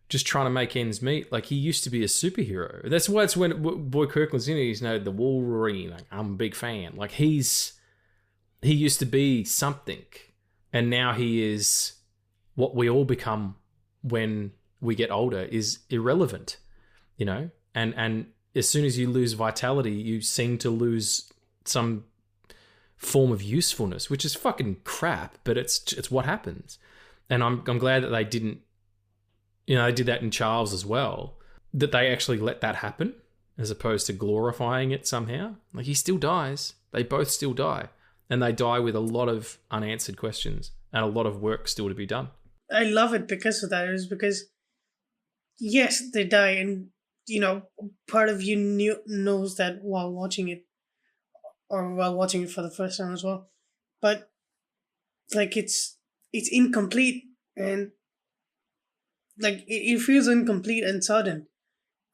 just trying to make ends meet. Like, he used to be a superhero. That's why it's when Boy Kirkland's in it, he's, you know, the Wolverine. Like, I'm a big fan. Like, he used to be something. And now he is what we all become when we get older, is irrelevant, you know? And as soon as you lose vitality, you seem to lose some form of usefulness, which is fucking crap, but it's what happens. And I'm glad that they didn't, you know, they did that in Charles as well, that they actually let that happen as opposed to glorifying it somehow. Like, he still dies. They both still die. And they die with a lot of unanswered questions and a lot of work still to be done. I love it because of that. It was because, yes, they die, and, you know, part of you knows that while watching it, or while watching it for the first time as well. But, like, it's incomplete, and, like, it feels incomplete and sudden.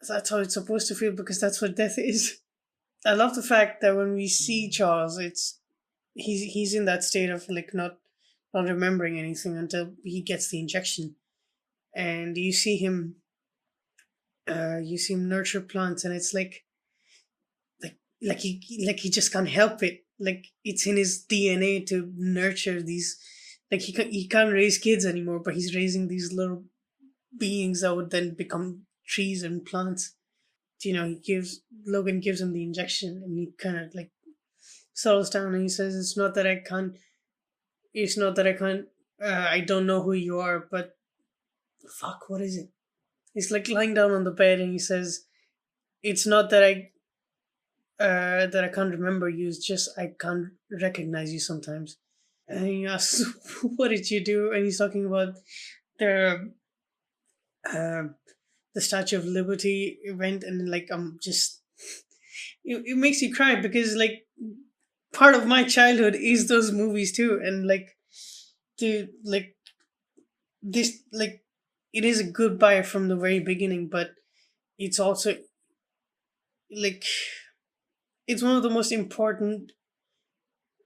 That's how it's supposed to feel, because that's what death is. I love the fact that when we see Charles, he's in that state of, like, not remembering anything until he gets the injection, and you see him nurture plants, and it's like he just can't help it. Like, it's in his DNA to nurture these. Like, he can't raise kids anymore, but he's raising these little beings that would then become trees and plants. You know, Logan gives him the injection, and he kind of, like, settles down, and he says, it's not that I can't, I don't know who you are, but fuck, what is it? He's, like, lying down on the bed, and he says, it's not that I can't remember you, it's just I can't recognize you sometimes. And he asks, what did you do? And he's talking about the Statue of Liberty event, and, like, it makes you cry, because, like, part of my childhood is those movies too, and, like, dude, like, this, like, it is a goodbye from the very beginning, but it's also, like, it's one of the most important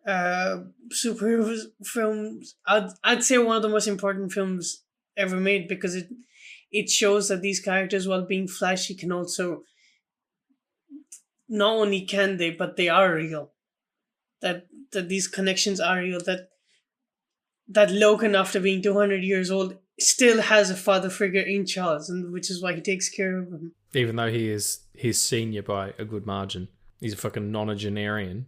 superhero films. I'd say one of the most important films ever made, because it shows that these characters, while being flashy, can also, not only can they, but they are real. That these connections are real. That Logan, after being 200 years old, still has a father figure in Charles, and which is why he takes care of him. Even though he is his senior by a good margin. He's a fucking nonagenarian.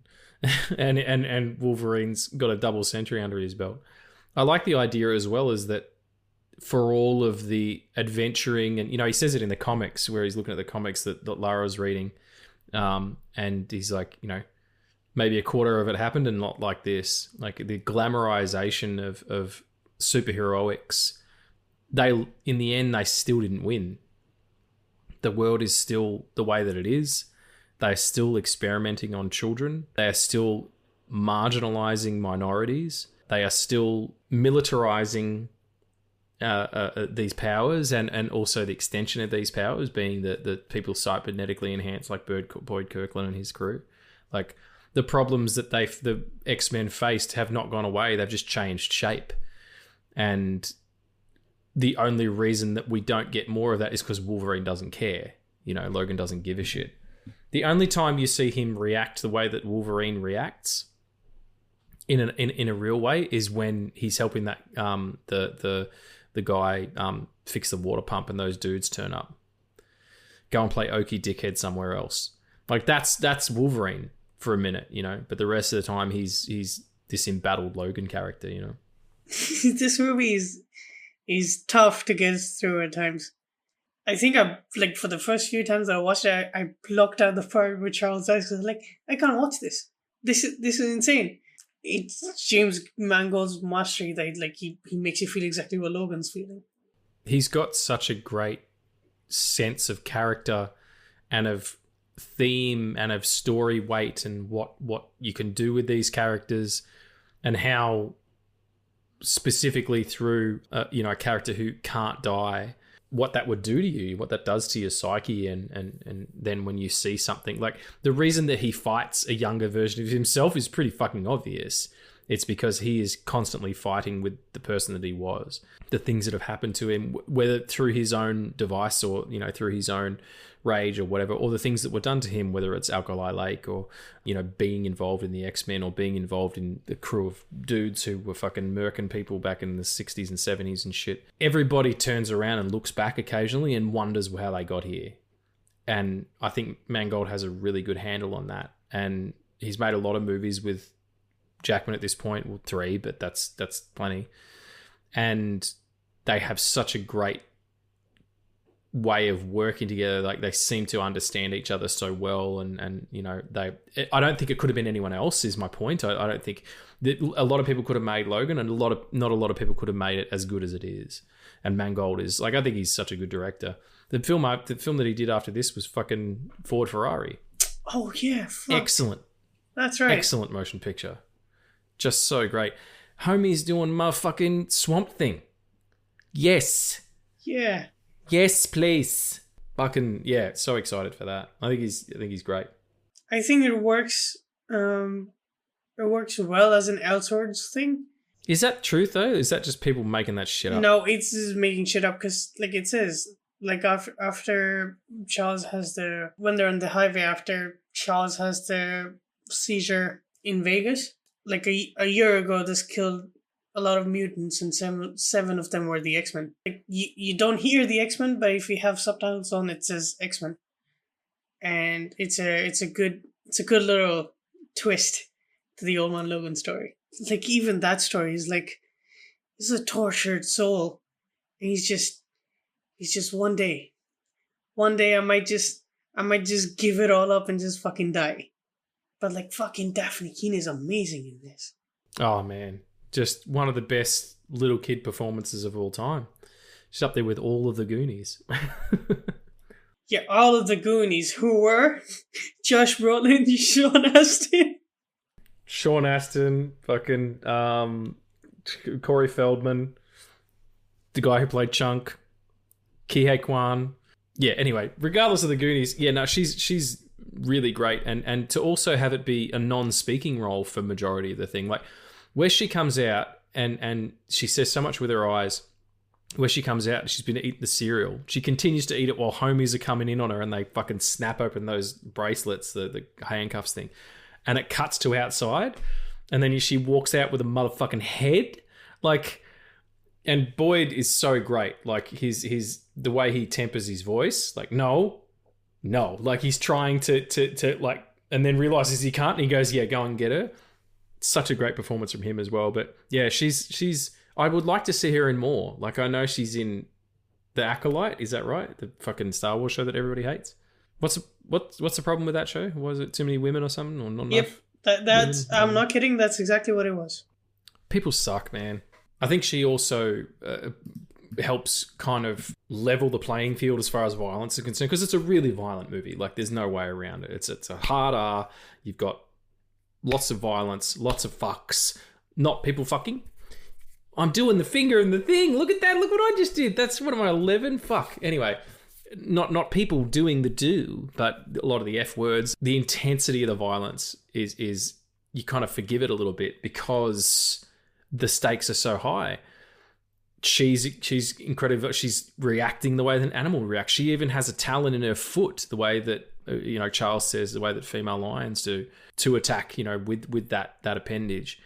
and Wolverine's got a double century under his belt. I like the idea as well, is that for all of the adventuring, and, you know, he says it in the comics where he's looking at the comics that Lara's reading, and he's like, you know, maybe a quarter of it happened and not like this. Like, the glamorization of superheroics, in the end, they still didn't win. The world is still the way that it is. They're still experimenting on children. They are still marginalizing minorities. They are still militarizing these powers, and also the extension of these powers being the people cybernetically enhanced, like Boyd Kirkland and his crew. Like, the problems that the X-Men faced have not gone away. They've just changed shape. And the only reason that we don't get more of that is because Wolverine doesn't care. You know, Logan doesn't give a shit. The only time you see him react the way that Wolverine reacts in a real way is when he's helping that the guy fix the water pump, and those dudes turn up. Go and play Okie dickhead somewhere else. Like, that's Wolverine for a minute, you know, but the rest of the time he's this embattled Logan character, you know. This movie is tough to get through at times. I think like, for the first few times that I watched it, I blocked out the part with Charles Dance, because, like, I can't watch this. this is insane. It's James Mangold's mastery that like he makes you feel exactly what Logan's feeling. He's got such a great sense of character and of theme and of story weight and what you can do with these characters and how specifically through a character who can't die, what that would do to you, what that does to your psyche, and then when you see something like the reason that he fights a younger version of himself is pretty fucking obvious. It's because he is constantly fighting with the person that he was. The things that have happened to him, whether through his own device or, through his own rage or whatever, or the things that were done to him, whether it's Alkali Lake or, being involved in the X-Men or being involved in the crew of dudes who were fucking murking people back in the 60s and 70s and shit. Everybody turns around and looks back occasionally and wonders how they got here. And I think Mangold has a really good handle on that. And he's made a lot of movies with Jackman at this point, well, 3, but that's plenty. And they have such a great way of working together. Like they seem to understand each other so well, and I don't think it could have been anyone else. Is my point. I don't think that a lot of people could have made Logan, and not a lot of people could have made it as good as it is. And Mangold is like, I think he's such a good director. The film that he did after this was fucking Ford Ferrari. Oh yeah, fuck. Excellent. That's right. Excellent motion picture. Just so great. Homie's doing motherfucking Swamp Thing. Yes. Yeah. Yes, please. Fucking yeah, so excited for that. I think he's great. I think it works. It works well as an Elseworlds thing. Is that truth though? Is that just people making that shit up? No, it's just making shit up because, like it says, like after Charles has when they're on the highway, after Charles has the seizure in Vegas, like a year ago, this killed a lot of mutants, and seven of them were the X-Men. Like, you don't hear the X-Men, but if you have subtitles on, it says X-Men, and it's a good little twist to the Old Man Logan story. Like even that story is like, this is a tortured soul, and he's just one day I might just give it all up and just fucking die. But like fucking Daphne Keane is amazing in this. Oh man, just one of the best little kid performances of all time. She's up there with all of the Goonies. Yeah, all of the Goonies, who were Josh Brolin, Sean Astin, fucking Corey Feldman, the guy who played Chunk, Kihei Kwan. Yeah, anyway, regardless of the Goonies, yeah, no, she's really great. And to also have it be a non-speaking role for majority of the thing, like where she comes out and she says so much with her eyes. Where she comes out, she's been to eat the cereal. She continues to eat it while homies are coming in on her and they fucking snap open those bracelets, the handcuffs thing. And it cuts to outside. And then she walks out with a motherfucking head. Like, and Boyd is so great. Like his the way he tempers his voice. Like, no. Like he's trying to like, and then realizes he can't. And he goes, yeah, go and get her. Such a great performance from him as well. But yeah, she's I would like to see her in more. Like, I know she's in The Acolyte. Is that right? The fucking Star Wars show that everybody hates. What's the problem with that show? Was it too many women or something, or not enough? Yep, that's. I'm not kidding. That's exactly what it was. People suck, man. I think she also helps kind of level the playing field as far as violence is concerned, because it's a really violent movie. Like, there's no way around it. It's a hard R. You've got lots of violence, lots of fucks, not people fucking. I'm doing the finger and the thing. Look at that. Look what I just did. That's, what am I, 11? Fuck. Anyway, not people doing the do, but a lot of the F words. The intensity of the violence is you kind of forgive it a little bit because the stakes are so high. She's incredible. She's reacting the way that an animal reacts. She even has a talon in her foot, the way that, Charles says, the way that female lions do, to attack, with that appendage.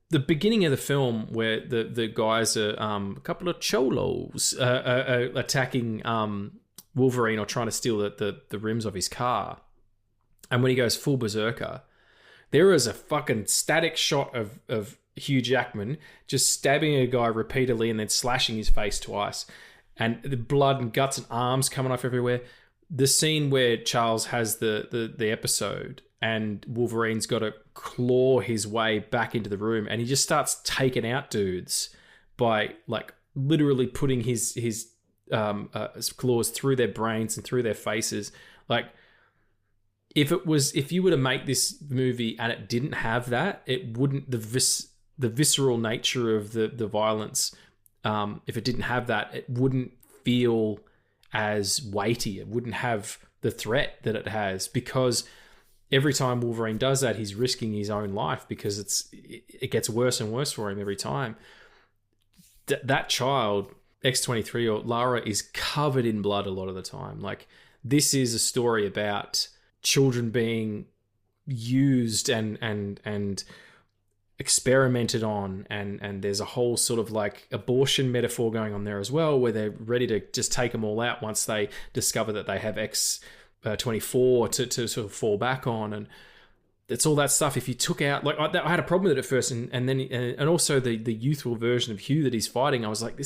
The beginning of the film, where the guys are a couple of cholos attacking Wolverine or trying to steal the rims of his car, and when he goes full berserker, there is a fucking static shot of Hugh Jackman just stabbing a guy repeatedly and then slashing his face twice, and the blood and guts and arms coming off everywhere. The scene where Charles has the episode and Wolverine's got to claw his way back into the room, and he just starts taking out dudes by like literally putting his claws through their brains and through their faces. Like, if you were to make this movie and it didn't have that, it wouldn't, the visceral nature of the violence, if it didn't have that, it wouldn't feel as weighty. It wouldn't have the threat that it has, because every time Wolverine does that, he's risking his own life, because it gets worse and worse for him every time. That child, X-23 or Lara, is covered in blood a lot of the time. Like, this is a story about children being used and experimented on, and there's a whole sort of like abortion metaphor going on there as well, where they're ready to just take them all out once they discover that they have X-24 to sort of fall back on. And it's all that stuff. If you took out, like, I had a problem with it at first, and then also the youthful version of Hugh that he's fighting, I was like,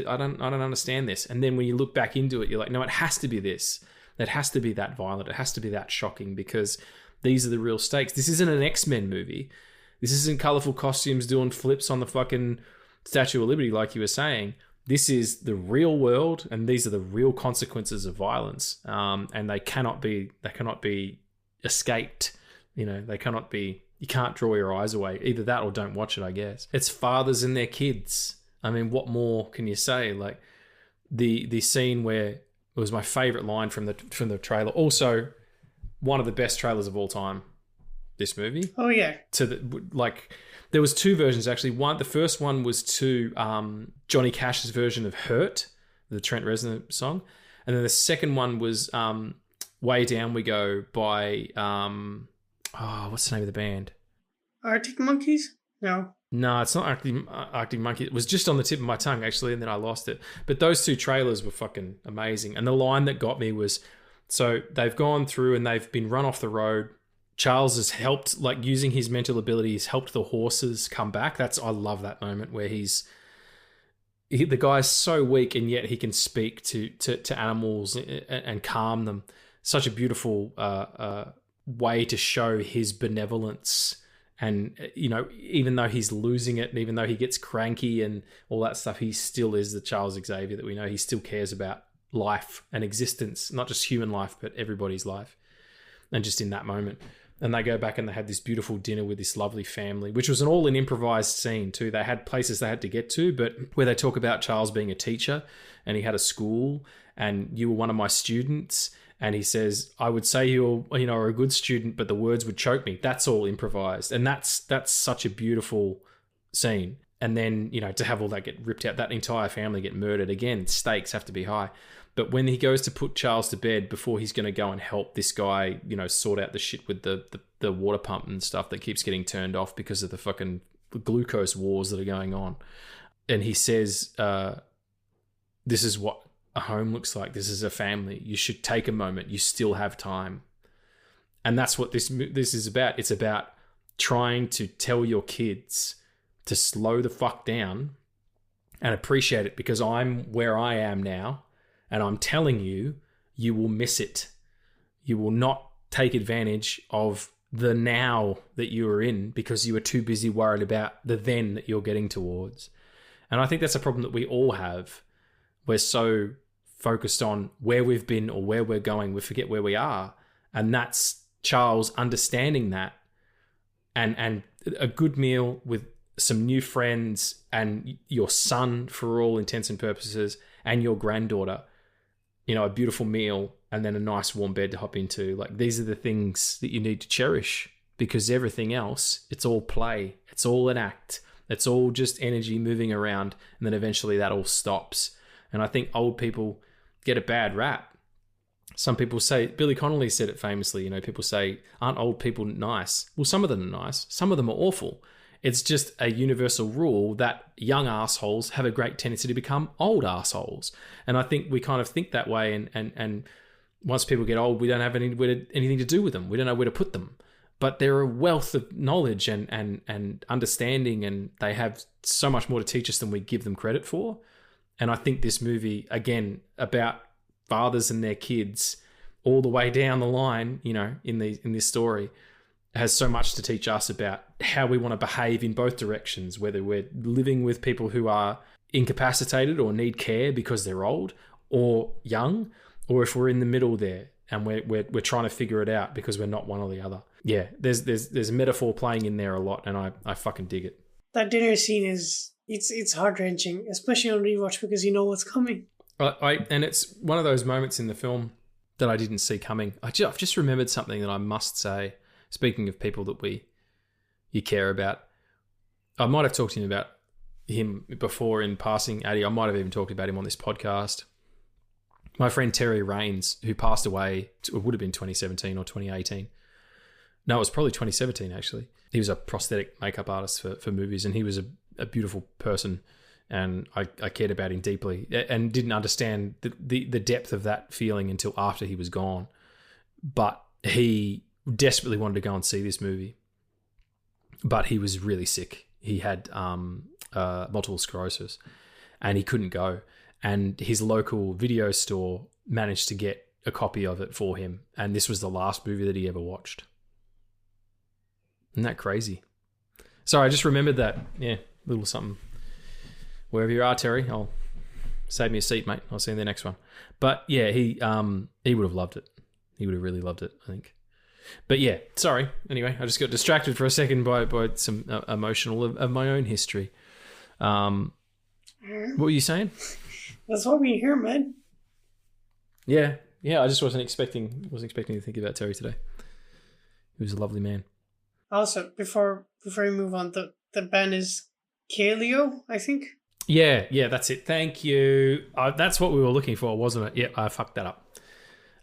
I don't understand this. And then when you look back into it, you're like, no, it has to be this. It has to be that violent. It has to be that shocking, because these are the real stakes. This isn't an X-Men movie. This isn't colourful costumes doing flips on the fucking Statue of Liberty like you were saying. This is the real world, and these are the real consequences of violence. And they cannot be escaped. You know, you can't draw your eyes away. Either that or don't watch it, I guess. It's fathers and their kids. I mean, what more can you say? Like, the scene where, it was my favourite line from the trailer. Also, one of the best trailers of all time, this movie. Oh, yeah. There was two versions, actually. The first one was to Johnny Cash's version of Hurt, the Trent Reznor song. And then the second one was Way Down We Go by, what's the name of the band? Arctic Monkeys? No, it's not Arctic Monkey. It was just on the tip of my tongue, actually, and then I lost it. But those two trailers were fucking amazing. And the line that got me was, so they've gone through and they've been run off the road. Charles has helped, like, using his mental abilities, helped the horses come back. I love that moment where the guy's so weak, and yet he can speak to animals and calm them. Such a beautiful way to show his benevolence. And, you know, even though he's losing it, and even though he gets cranky and all that stuff, he still is the Charles Xavier that we know. He still cares about life and existence, not just human life, but everybody's life. And just in that moment. And they go back and they had this beautiful dinner with this lovely family, which was an all-in improvised scene too. They had places they had to get to, but where they talk about Charles being a teacher, and he had a school, and you were one of my students. And he says, I would say are a good student, but the words would choke me. That's all improvised. And that's such a beautiful scene. And then, you know, to have all that get ripped out, that entire family get murdered. Again, stakes have to be high. But when he goes to put Charles to bed before he's going to go and help this guy, you know, sort out the shit with the water pump and stuff that keeps getting turned off because of the fucking glucose wars that are going on. And he says, this is what a home looks like. This is a family. You should take a moment. You still have time. And that's what this is about. It's about trying to tell your kids to slow the fuck down and appreciate it, because I'm where I am now, and I'm telling you, you will miss it. You will not take advantage of the now that you are in because you are too busy worried about the then that you're getting towards. And I think that's a problem that we all have. We're so focused on where we've been or where we're going, we forget where we are. And that's Charles understanding that, and a good meal with some new friends and your son, for all intents and purposes, and your granddaughter, you know, a beautiful meal, and then a nice warm bed to hop into. Like, these are the things that you need to cherish, because everything else, it's all play. It's all an act. It's all just energy moving around, and then eventually that all stops. And I think old people get a bad rap. Some people say, Billy Connolly said it famously, you know, people say, aren't old people nice? Well, some of them are nice. Some of them are awful. It's just a universal rule that young assholes have a great tendency to become old assholes. And I think we kind of think that way. And once people get old, we don't have anything to do with them. We don't know where to put them. But they're a wealth of knowledge and understanding, and they have so much more to teach us than we give them credit for. And I think this movie, again, about fathers and their kids all the way down the line, you know, in this story, has so much to teach us about how we want to behave in both directions, whether we're living with people who are incapacitated or need care because they're old or young, or if we're in the middle there and we're trying to figure it out because we're not one or the other. Yeah, there's metaphor playing in there a lot, and I fucking dig it. That dinner scene it's heart-wrenching, especially on rewatch because you know what's coming. And it's one of those moments in the film that I didn't see coming. I've just remembered something that I must say. Speaking of people that you care about, I might have talked to him about him before in passing, Addy. I might have even talked about him on this podcast. My friend Terry Raines, who passed away, it would have been 2017 or 2018. No, it was probably 2017, actually. He was a prosthetic makeup artist for movies, and he was a beautiful person, and I cared about him deeply and didn't understand the depth of that feeling until after he was gone. But he desperately wanted to go and see this movie, but he was really sick. He had multiple sclerosis, and he couldn't go. And his local video store managed to get a copy of it for him, and this was the last movie that he ever watched. Isn't that crazy? Sorry, I just remembered that. Yeah, little something. Wherever you are, Terry, I'll save me a seat, mate. I'll see you in the next one. But yeah, he would have loved it. He would have really loved it, I think. But yeah, sorry. Anyway, I just got distracted for a second by some emotional of my own history. What were you saying? That's what we hear, man. Yeah. I just wasn't expecting to think about Terry today. He was a lovely man. Also, before we move on, the band is Kaleo, I think. Yeah, that's it. Thank you. That's what we were looking for, wasn't it? Yeah, I fucked that up.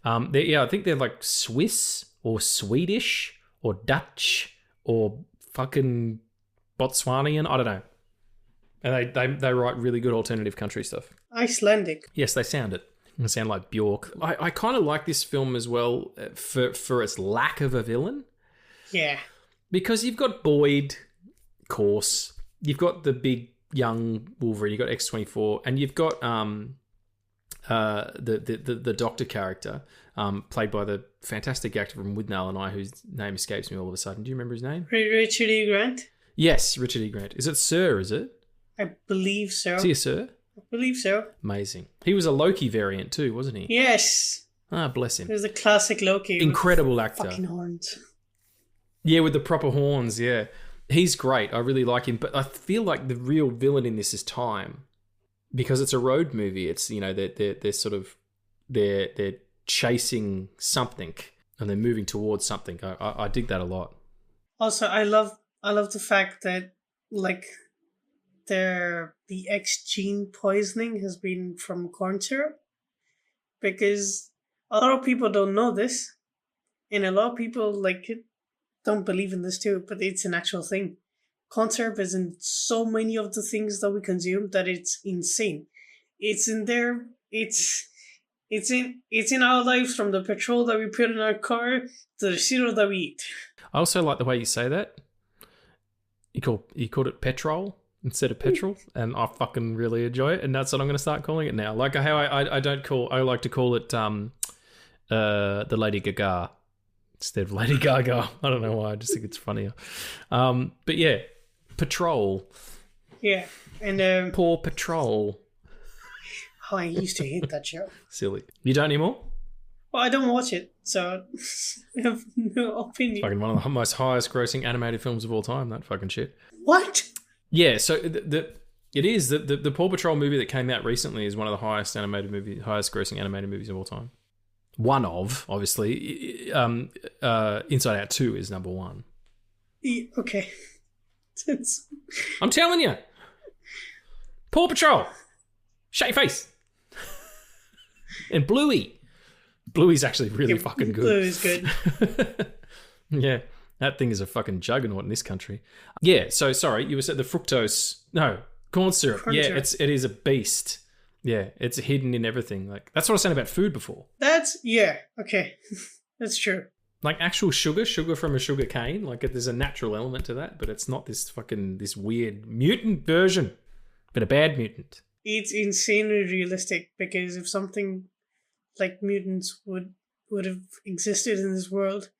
I think they're like Swiss or Swedish or Dutch or fucking Botswanian. I don't know. And they write really good alternative country stuff. Icelandic. Yes, they sound it. They sound like Bjork. I kind of like this film as well for its lack of a villain. Yeah. Because you've got Boyd, of course. You've got the big young Wolverine. You've got X-24, and you've got the Doctor character, played by the fantastic actor from Withnail and I, whose name escapes me all of a sudden. Do you remember his name? Richard E. Grant. Yes, Richard E. Grant. Is it Sir? Is it? I believe so. Is he a Sir? I believe so. Amazing. He was a Loki variant too, wasn't he? Yes. Ah, bless him. He was a classic Loki. Incredible actor. Fucking horns. Yeah, with the proper horns, yeah. He's great. I really like him. But I feel like the real villain in this is time. Because it's a road movie. It's, they're sort of, they're chasing something and they're moving towards something. I dig that a lot. Also, I love the fact that, like, the X gene poisoning has been from corn syrup. Because a lot of people don't know this. And a lot of people, don't believe in this too, but it's an actual thing. Corn syrup is in so many of the things that we consume that it's insane. It's in there. It's in our lives, from the petrol that we put in our car to the cereal that we eat. I also like the way you say that. You called it petrol instead of petrol, and I fucking really enjoy it, and that's what I'm going to start calling it now. Like how I like to call it the Lady Gaga instead of Lady Gaga. I don't know why. I just think it's funnier. But yeah, Patrol. Yeah, and Paw Patrol. Oh, I used to hate that show. Silly. You don't anymore? Well, I don't watch it, so I have no opinion. It's fucking one of the most highest grossing animated films of all time, that fucking shit. What? Yeah, so it is. The Paw Patrol movie that came out recently is one of the highest grossing animated movies of all time. One of, obviously. Inside Out 2 is number one. Okay. I'm telling you. Paw Patrol. Shut your face. And Bluey. Bluey's actually really fucking good. Bluey's good. Yeah. That thing is a fucking juggernaut in this country. Yeah, so sorry, you were saying the fructose. No, corn syrup. Syrup. It is a beast. Yeah, it's hidden in everything. Like, that's what I was saying about food before. Okay. That's true. Like actual sugar from a sugar cane. Like, there's a natural element to that, but it's not this weird mutant version, but a bad mutant. It's insanely realistic, because if something like mutants would have existed in this world,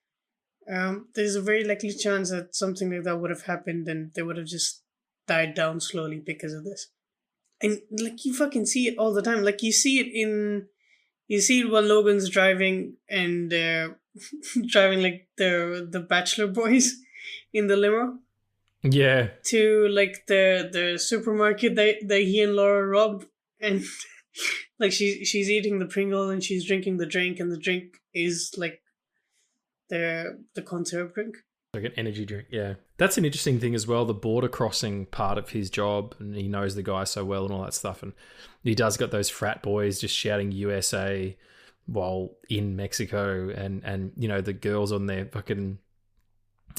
there's a very likely chance that something like that would have happened and they would have just died down slowly because of this. And like you fucking see it all the time. Like you see it when Logan's driving and driving like the bachelor boys in the limo Yeah. to like the supermarket that he and Laura rob, and like she's eating the Pringle and she's drinking the drink, and the drink is like the conserve drink. Like an energy drink, yeah. That's an interesting thing as well, the border crossing part of his job, and he knows the guy so well and all that stuff. And he does got those frat boys just shouting USA while in Mexico, and you know, the girls on their fucking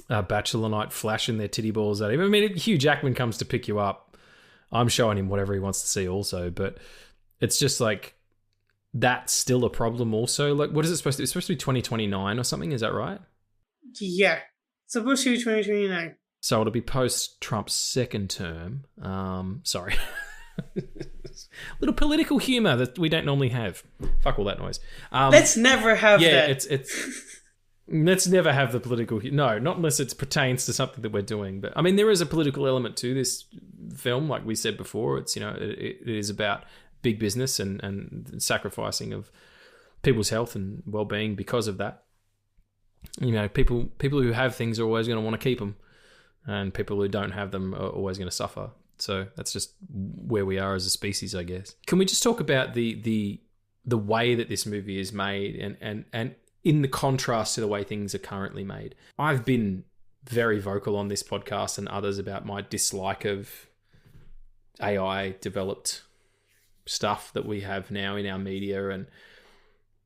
bachelor night flashing their titty balls at him. I mean, Hugh Jackman comes to pick you up. I'm showing him whatever he wants to see also, but it's just like, that's still a problem also. Like, what is it supposed to be? It's supposed to be 2029 or something, is that right? Yeah. It's supposed to be 2029. So it'll be post-Trump's second term. Sorry. Little political humor that we don't normally have. Fuck all that noise. Let's never have that. Yeah, it's let's never have the political... No, not unless it pertains to something that we're doing. But I mean, there is a political element to this film, like we said before. It's, you know, it is about big business and sacrificing of people's health and well-being because of that. You know, people who have things are always going to want to keep them, and people who don't have them are always going to suffer. So that's just where we are as a species, I guess. Can we just talk about the way that this movie is made, and in the contrast to the way things are currently made? I've been very vocal on this podcast and others about my dislike of AI developed stuff that we have now in our media, and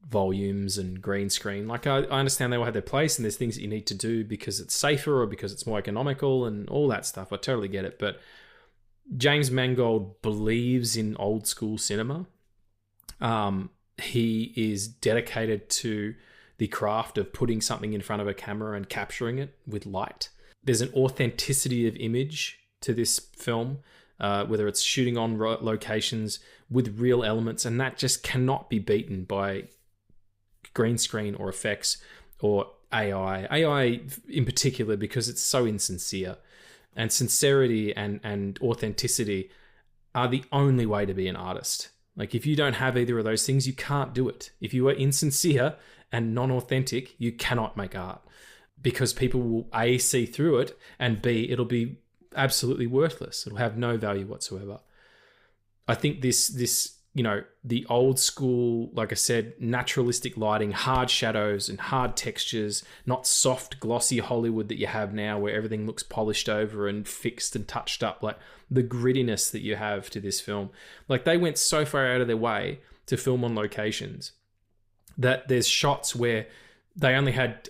volumes and green screen. Like, I understand they all have their place and there's things that you need to do because it's safer or because it's more economical and all that stuff. I totally get it. But James Mangold believes in old school cinema. He is dedicated to the craft of putting something in front of a camera and capturing it with light. There's an authenticity of image to this film, whether it's shooting on locations with real elements, and that just cannot be beaten by green screen or effects or AI. AI in particular, because it's so insincere, and sincerity and authenticity are the only way to be an artist. Like, if you don't have either of those things, you can't do it. If you are insincere and non-authentic, you cannot make art, because people will A, see through it, and B, it'll be absolutely worthless. It'll have no value whatsoever. I think this you know, the old school, like I said, naturalistic lighting, hard shadows and hard textures, not soft, glossy Hollywood that you have now where everything looks polished over and fixed and touched up. Like, the grittiness that you have to this film. Like, they went so far out of their way to film on locations that there's shots where they only had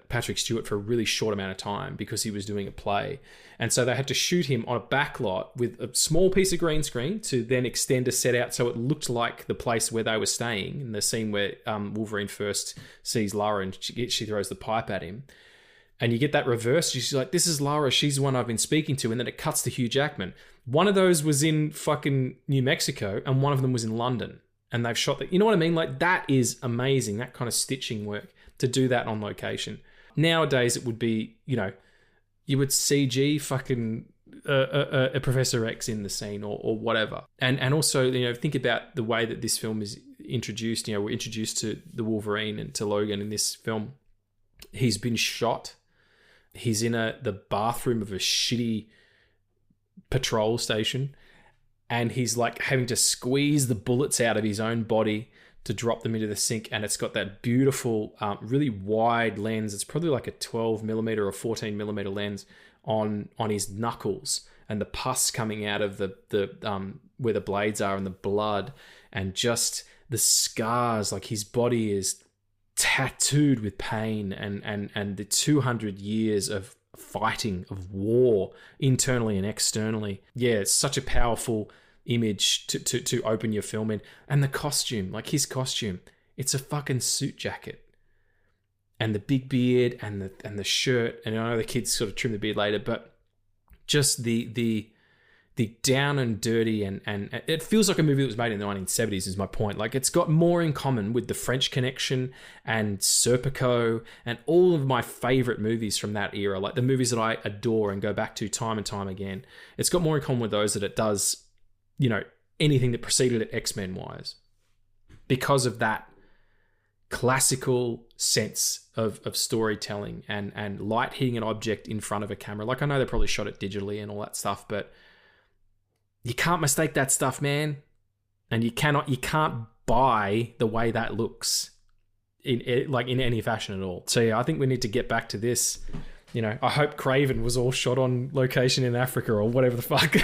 Patrick Stewart for a really short amount of time because he was doing a play. And so they had to shoot him on a back lot with a small piece of green screen to then extend a set out so it looked like the place where they were staying, in the scene where Wolverine first sees Lara and she throws the pipe at him. And you get that reverse. She's like, this is Lara. She's the one I've been speaking to. And then it cuts to Hugh Jackman. One of those was in fucking New Mexico and one of them was in London. And they've shot that. You know what I mean? Like, that is amazing. That kind of stitching work to do that on location. Nowadays, it would be, you know, you would CG fucking a Professor X in the scene or whatever. And also, you know, think about the way that this film is introduced. You know, we're introduced to the Wolverine and to Logan in this film. He's been shot. He's in the bathroom of a shitty patrol station. And he's like having to squeeze the bullets out of his own body to drop them into the sink. And it's got that beautiful, really wide lens. It's probably like a 12 millimeter or 14 millimeter lens on his knuckles, and the pus coming out of the where the blades are and the blood, and just the scars. Like, his body is tattooed with pain and the 200 years of fighting, of war, internally and externally. Yeah, it's such a powerful image to open your film in. And the costume, like his costume, it's a fucking suit jacket, and the big beard and the shirt. And I know the kids sort of trim the beard later, but just the the down and dirty and it feels like a movie that was made in the 1970s is my point. Like, it's got more in common with The French Connection and Serpico and all of my favorite movies from that era, like the movies that I adore and go back to time and time again. It's got more in common with those than it does, you know, anything that preceded it X-Men wise, because of that classical sense of storytelling and light hitting an object in front of a camera. Like, I know they probably shot it digitally and all that stuff, but you can't mistake that stuff, man. And you can't buy the way that looks in any fashion at all. So yeah, I think we need to get back to this. You know, I hope Craven was all shot on location in Africa or whatever the fuck.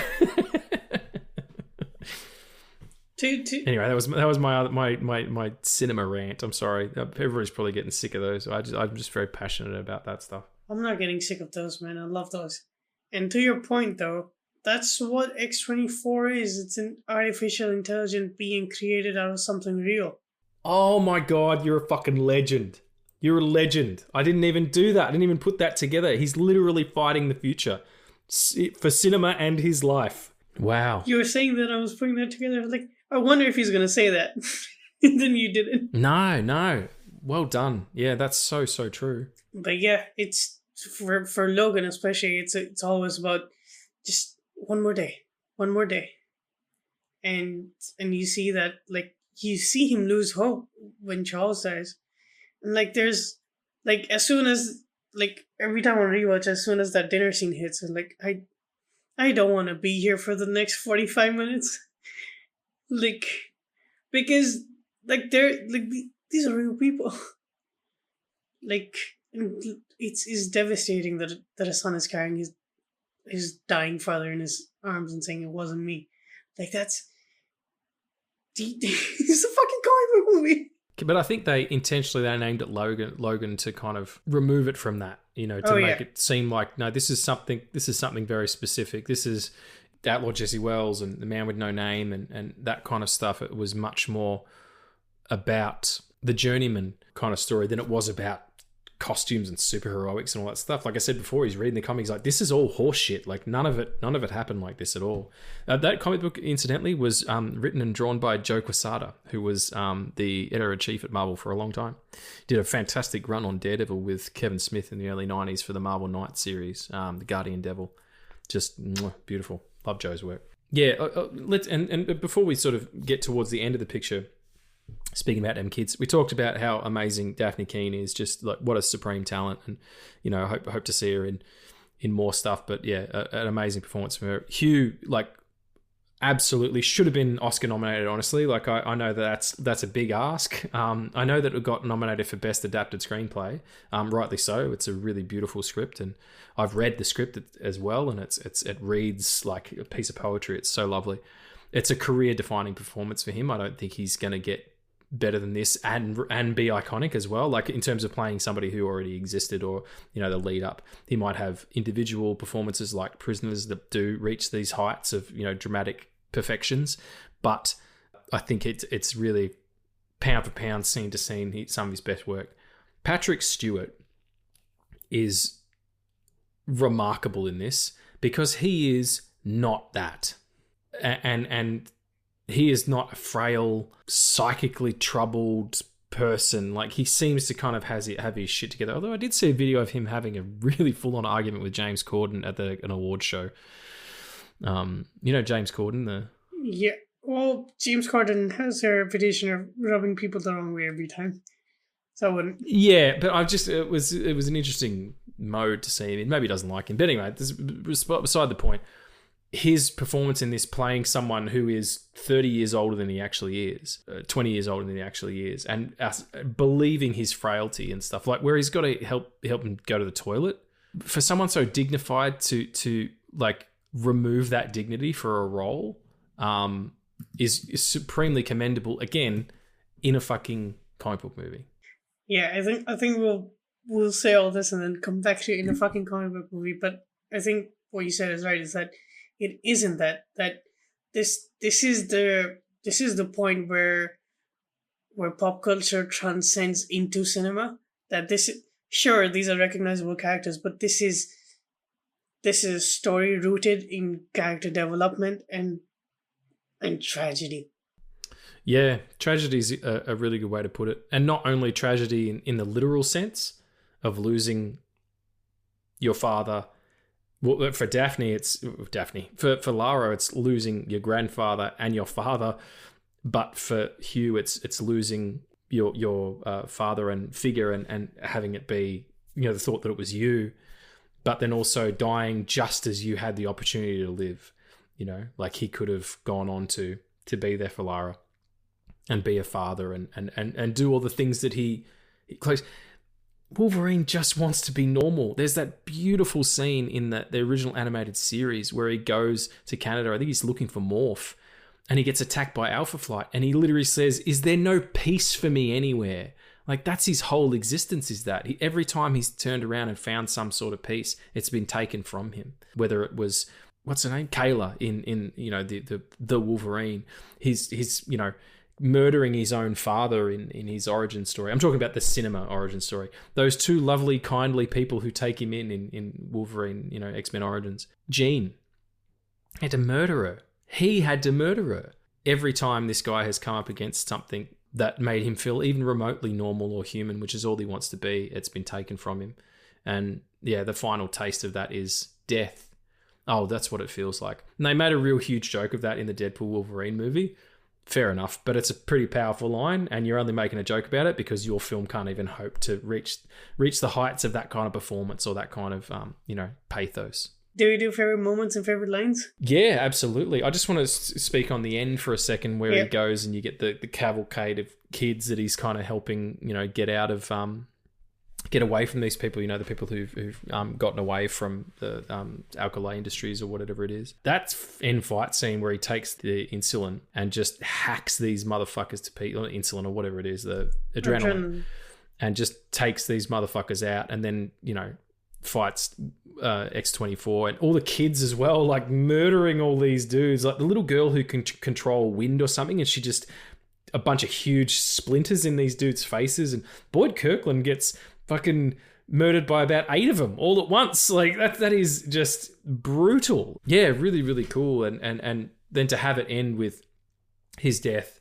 Anyway, that was my cinema rant. I'm sorry, everybody's probably getting sick of those. I'm just very passionate about that stuff. I'm not getting sick of those, man. I love those. And to your point, though, that's what X-24 is. It's an artificial intelligence being created out of something real. Oh my god, you're a fucking legend. You're a legend. I didn't even do that. I didn't even put that together. He's literally fighting the future for cinema and his life. Wow. You were saying that I was putting that together. I was like, I wonder if he's going to say that. And then you didn't. No. Well done. Yeah, that's so true. But yeah, it's for Logan especially, it's always about just one more day. And you see that, like, you see him lose hope when Charles dies. And like, there's like, as soon as, like, every time I rewatch, as soon as that dinner scene hits, I'm like, I don't want to be here for the next 45 minutes. Like, because, like, they're, like, these are real people. Like, it's devastating that a son is carrying his dying father in his arms and saying it wasn't me. Like, that's... It's a fucking comic book movie. But I think they intentionally named it Logan to kind of remove it from that, you know, to make it seem like, no, this is something very specific. This is Outlaw Jesse Wells and The Man with No Name and that kind of stuff. It was much more about the journeyman kind of story than it was about costumes and superheroics and all that stuff. Like I said before, he's reading the comics like, this is all horse shit. Like, none of it happened like this at all. That comic book, incidentally, was written and drawn by Joe Quesada, who was the editor-in-chief at Marvel for a long time. Did a fantastic run on Daredevil with Kevin Smith in the early 90s for the Marvel Knights series, The Guardian Devil. Just beautiful. Love Joe's work. Yeah, let's and before we sort of get towards the end of the picture, speaking about them kids, we talked about how amazing Daphne Keane is, just like what a supreme talent, and you know, I hope to see her in more stuff. But yeah, an amazing performance from her. Hugh, like, absolutely should have been Oscar nominated. Honestly, like I know that's a big ask. I know that it got nominated for Best Adapted Screenplay. Rightly so. It's a really beautiful script, and I've read the script as well, and it reads like a piece of poetry. It's so lovely. It's a career-defining performance for him. I don't think he's going to get better than this and be iconic as well. Like, in terms of playing somebody who already existed, or, you know, the lead up, he might have individual performances like Prisoners that do reach these heights of, you know, dramatic perfections. But I think it's really pound for pound, scene to scene, some of his best work. Patrick Stewart is remarkable in this because he is not that. And he is not a frail, psychically troubled person. Like, he seems to kind of have his shit together. Although I did see a video of him having a really full-on argument with James Corden at an award show. You know James Corden? Yeah. Well, James Corden has a reputation of rubbing people the wrong way every time. So I wouldn't... Yeah, but it was an interesting mode to see him in. Maybe he doesn't like him. But anyway, beside the point. His performance in this, playing someone who is 30 years older than he actually is, 20 years older than he actually is, and believing his frailty and stuff, like where he's got to help him go to the toilet. For someone so dignified to like remove that dignity for a role is supremely commendable. Again, in a fucking comic book movie. Yeah, I think we'll say all this and then come back to it in a fucking comic book movie. But I think what you said is right. Is that it isn't that this is the point where pop culture transcends into cinema. That this, sure, these are recognizable characters, but this is this is a story rooted in character development and tragedy. Yeah, tragedy is a really good way to put it. And not only tragedy in the literal sense of losing your father. Well, for Daphne, For Lara, it's losing your grandfather and your father. But for Hugh, it's losing your father and figure and having it be, the thought that it was you, but then also dying just as you had the opportunity to live. Like he could have gone on to be there for Lara and be a father and do all the things that he Wolverine just wants to be normal. There's that beautiful scene in the original animated series where he goes to Canada. I think he's looking for Morph, and he gets attacked by Alpha Flight, and he literally says, "Is there no peace for me anywhere?" Like, that's his whole existence, is that. Every time he's turned around and found some sort of peace, it's been taken from him. Whether it was, what's her name? Kayla in the Wolverine. He's murdering his own father in his origin story. I'm talking about the cinema origin story. Those two lovely, kindly people who take him in Wolverine, X-Men Origins. Jean had to murder her. He had to murder her. Every time this guy has come up against something that made him feel even remotely normal or human, which is all he wants to be, it's been taken from him. And yeah, the final taste of that is death. Oh, that's what it feels like. And they made a real huge joke of that in the Deadpool Wolverine movie. Fair enough, but it's a pretty powerful line, and you're only making a joke about it because your film can't even hope to reach the heights of that kind of performance or that kind of pathos. Do you do favorite moments and favorite lines? Yeah, absolutely. I just want to speak on the end for a second, where he goes and you get the cavalcade of kids that he's kind of helping, get away from these people, the people who've gotten away from the alkali industries or whatever it is. That end fight scene where he takes the insulin and just hacks these motherfuckers to people, insulin or whatever it is, the adrenaline, and just takes these motherfuckers out, and then, fights X-24 and all the kids as well, like murdering all these dudes. Like the little girl who can control wind or something, and she just a bunch of huge splinters in these dudes' faces, and Boyd Kirkland gets fucking murdered by about 8 of them all at once. Like that is just brutal. Yeah, really, really cool. And then to have it end with his death,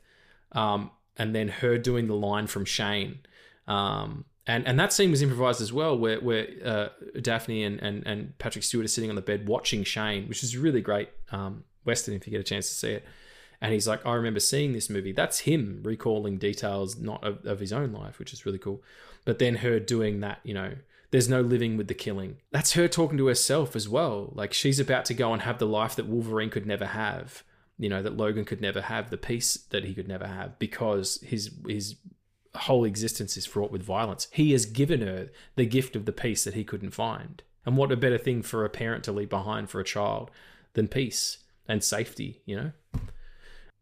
and then her doing the line from Shane. And that scene was improvised as well, where Daphne and Patrick Stewart are sitting on the bed watching Shane, which is a really great Western if you get a chance to see it. And he's like, I remember seeing this movie. That's him recalling details not of his own life, which is really cool. But then her doing that, there's no living with the killing. That's her talking to herself as well. Like she's about to go and have the life that Wolverine could never have, that Logan could never have, the peace that he could never have, because his whole existence is fraught with violence. He has given her the gift of the peace that he couldn't find. And what a better thing for a parent to leave behind for a child than peace and safety,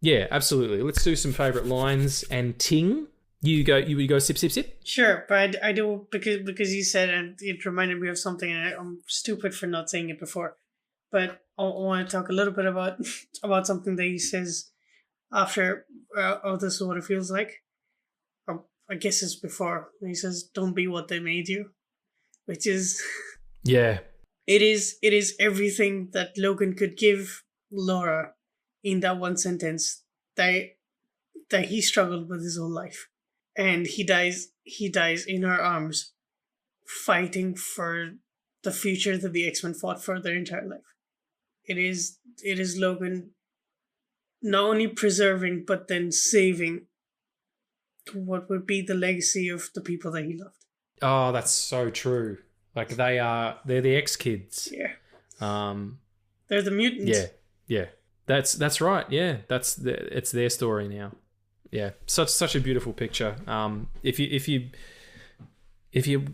Yeah, absolutely. Let's do some favorite lines. And Ting, you go sip, sip, sip. Sure, but I do because you said, and it reminded me of something, and I'm stupid for not saying it before. But I want to talk a little bit about something that he says after. Oh, this is what it feels like. Or I guess it's before. He says, "Don't be what they made you," which is yeah. It is everything that Logan could give Laura in that one sentence that he struggled with his whole life. And he dies in her arms, fighting for the future that the X-Men fought for their entire life. It is Logan not only preserving but then saving what would be the legacy of the people that he loved. Oh, that's so true. Like they're the X-Kids. Yeah. They're the mutants. Yeah. That's right. Yeah. It's their story now. Yeah. Such a beautiful picture. If you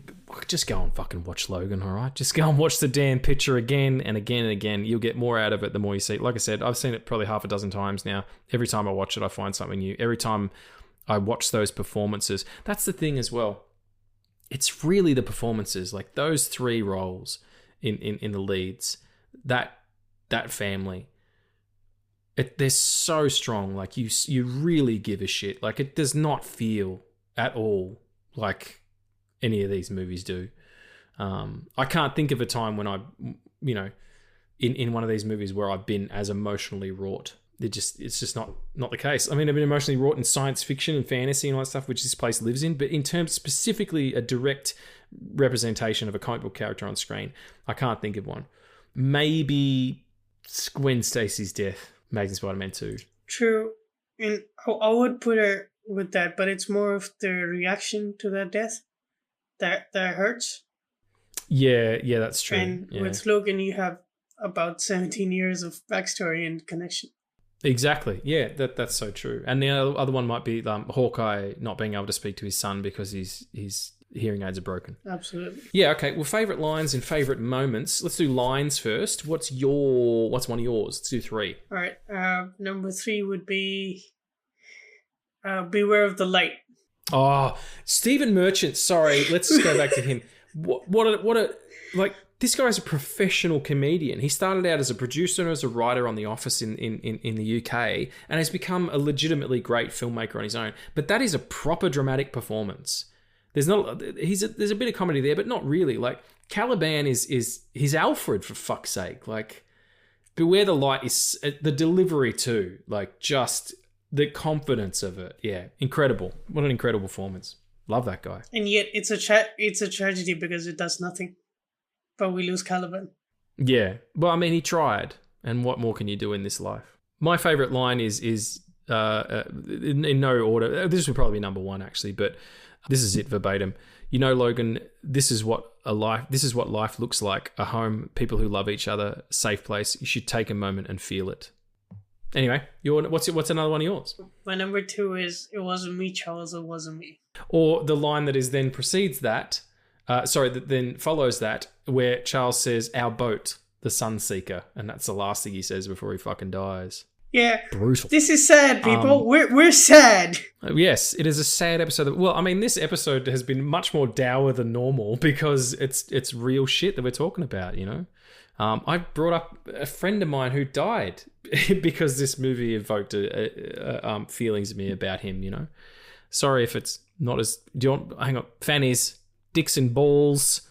just go and fucking watch Logan, all right? Just go and watch the damn picture again and again and again. You'll get more out of it the more you see it. Like I said, I've seen it probably half a dozen times now. Every time I watch it, I find something new. Every time I watch those performances, that's the thing as well. It's really the performances, like those 3 roles in the leads, that family. They're so strong. Like you really give a shit. Like it does not feel at all like any of these movies do. I can't think of a time when I in one of these movies where I've been as emotionally wrought. It's just not the case. I mean, I've been emotionally wrought in science fiction and fantasy and all that stuff, which this place lives in. But in terms specifically a direct representation of a comic book character on screen, I can't think of one. Maybe Gwen Stacy's death, Amazing Spider-Man 2. True. And I would put her with that, but it's more of the reaction to that death that hurts. Yeah, that's true. And with Logan, you have about 17 years of backstory and connection. Exactly. Yeah, that's so true. And the other one might be Hawkeye not being able to speak to his son because his hearing aids are broken. Absolutely. Yeah, okay. Well, favourite lines and favourite moments. Let's do lines first. What's one of yours? Let's do 3. All right. Number 3 would be beware of the light. Oh, Stephen Merchant. Sorry, let's go back to him. What a this guy's a professional comedian. He started out as a producer and as a writer on The Office in the UK and has become a legitimately great filmmaker on his own. But that is a proper dramatic performance. There's a bit of comedy there, but not really. Like Caliban he's Alfred, for fuck's sake. Like Beware the Light is the delivery too. Like just the confidence of it. Yeah, incredible. What an incredible performance. Love that guy. And yet it's a tragedy because it does nothing. But we lose Caliban. Yeah. Well, I mean, he tried. And what more can you do in this life? My favourite line is in no order. This would probably be number 1, actually, but this is it verbatim. Logan, this is what life looks like. A home, people who love each other, a safe place. You should take a moment and feel it. Anyway, what's another one of yours? My number 2 is It Wasn't Me, Charles, It Wasn't Me. Or the line that then precedes that, that then follows that, where Charles says, our boat, the Sunseeker. And that's the last thing he says before he fucking dies. Yeah. Brutal. This is sad, people. We're sad. Yes, it is a sad episode. Well, I mean, this episode has been much more dour than normal because it's real shit that we're talking about, I brought up a friend of mine who died because this movie evoked feelings of me about him, Sorry if it's not as... hang on. Fannies, dicks and balls,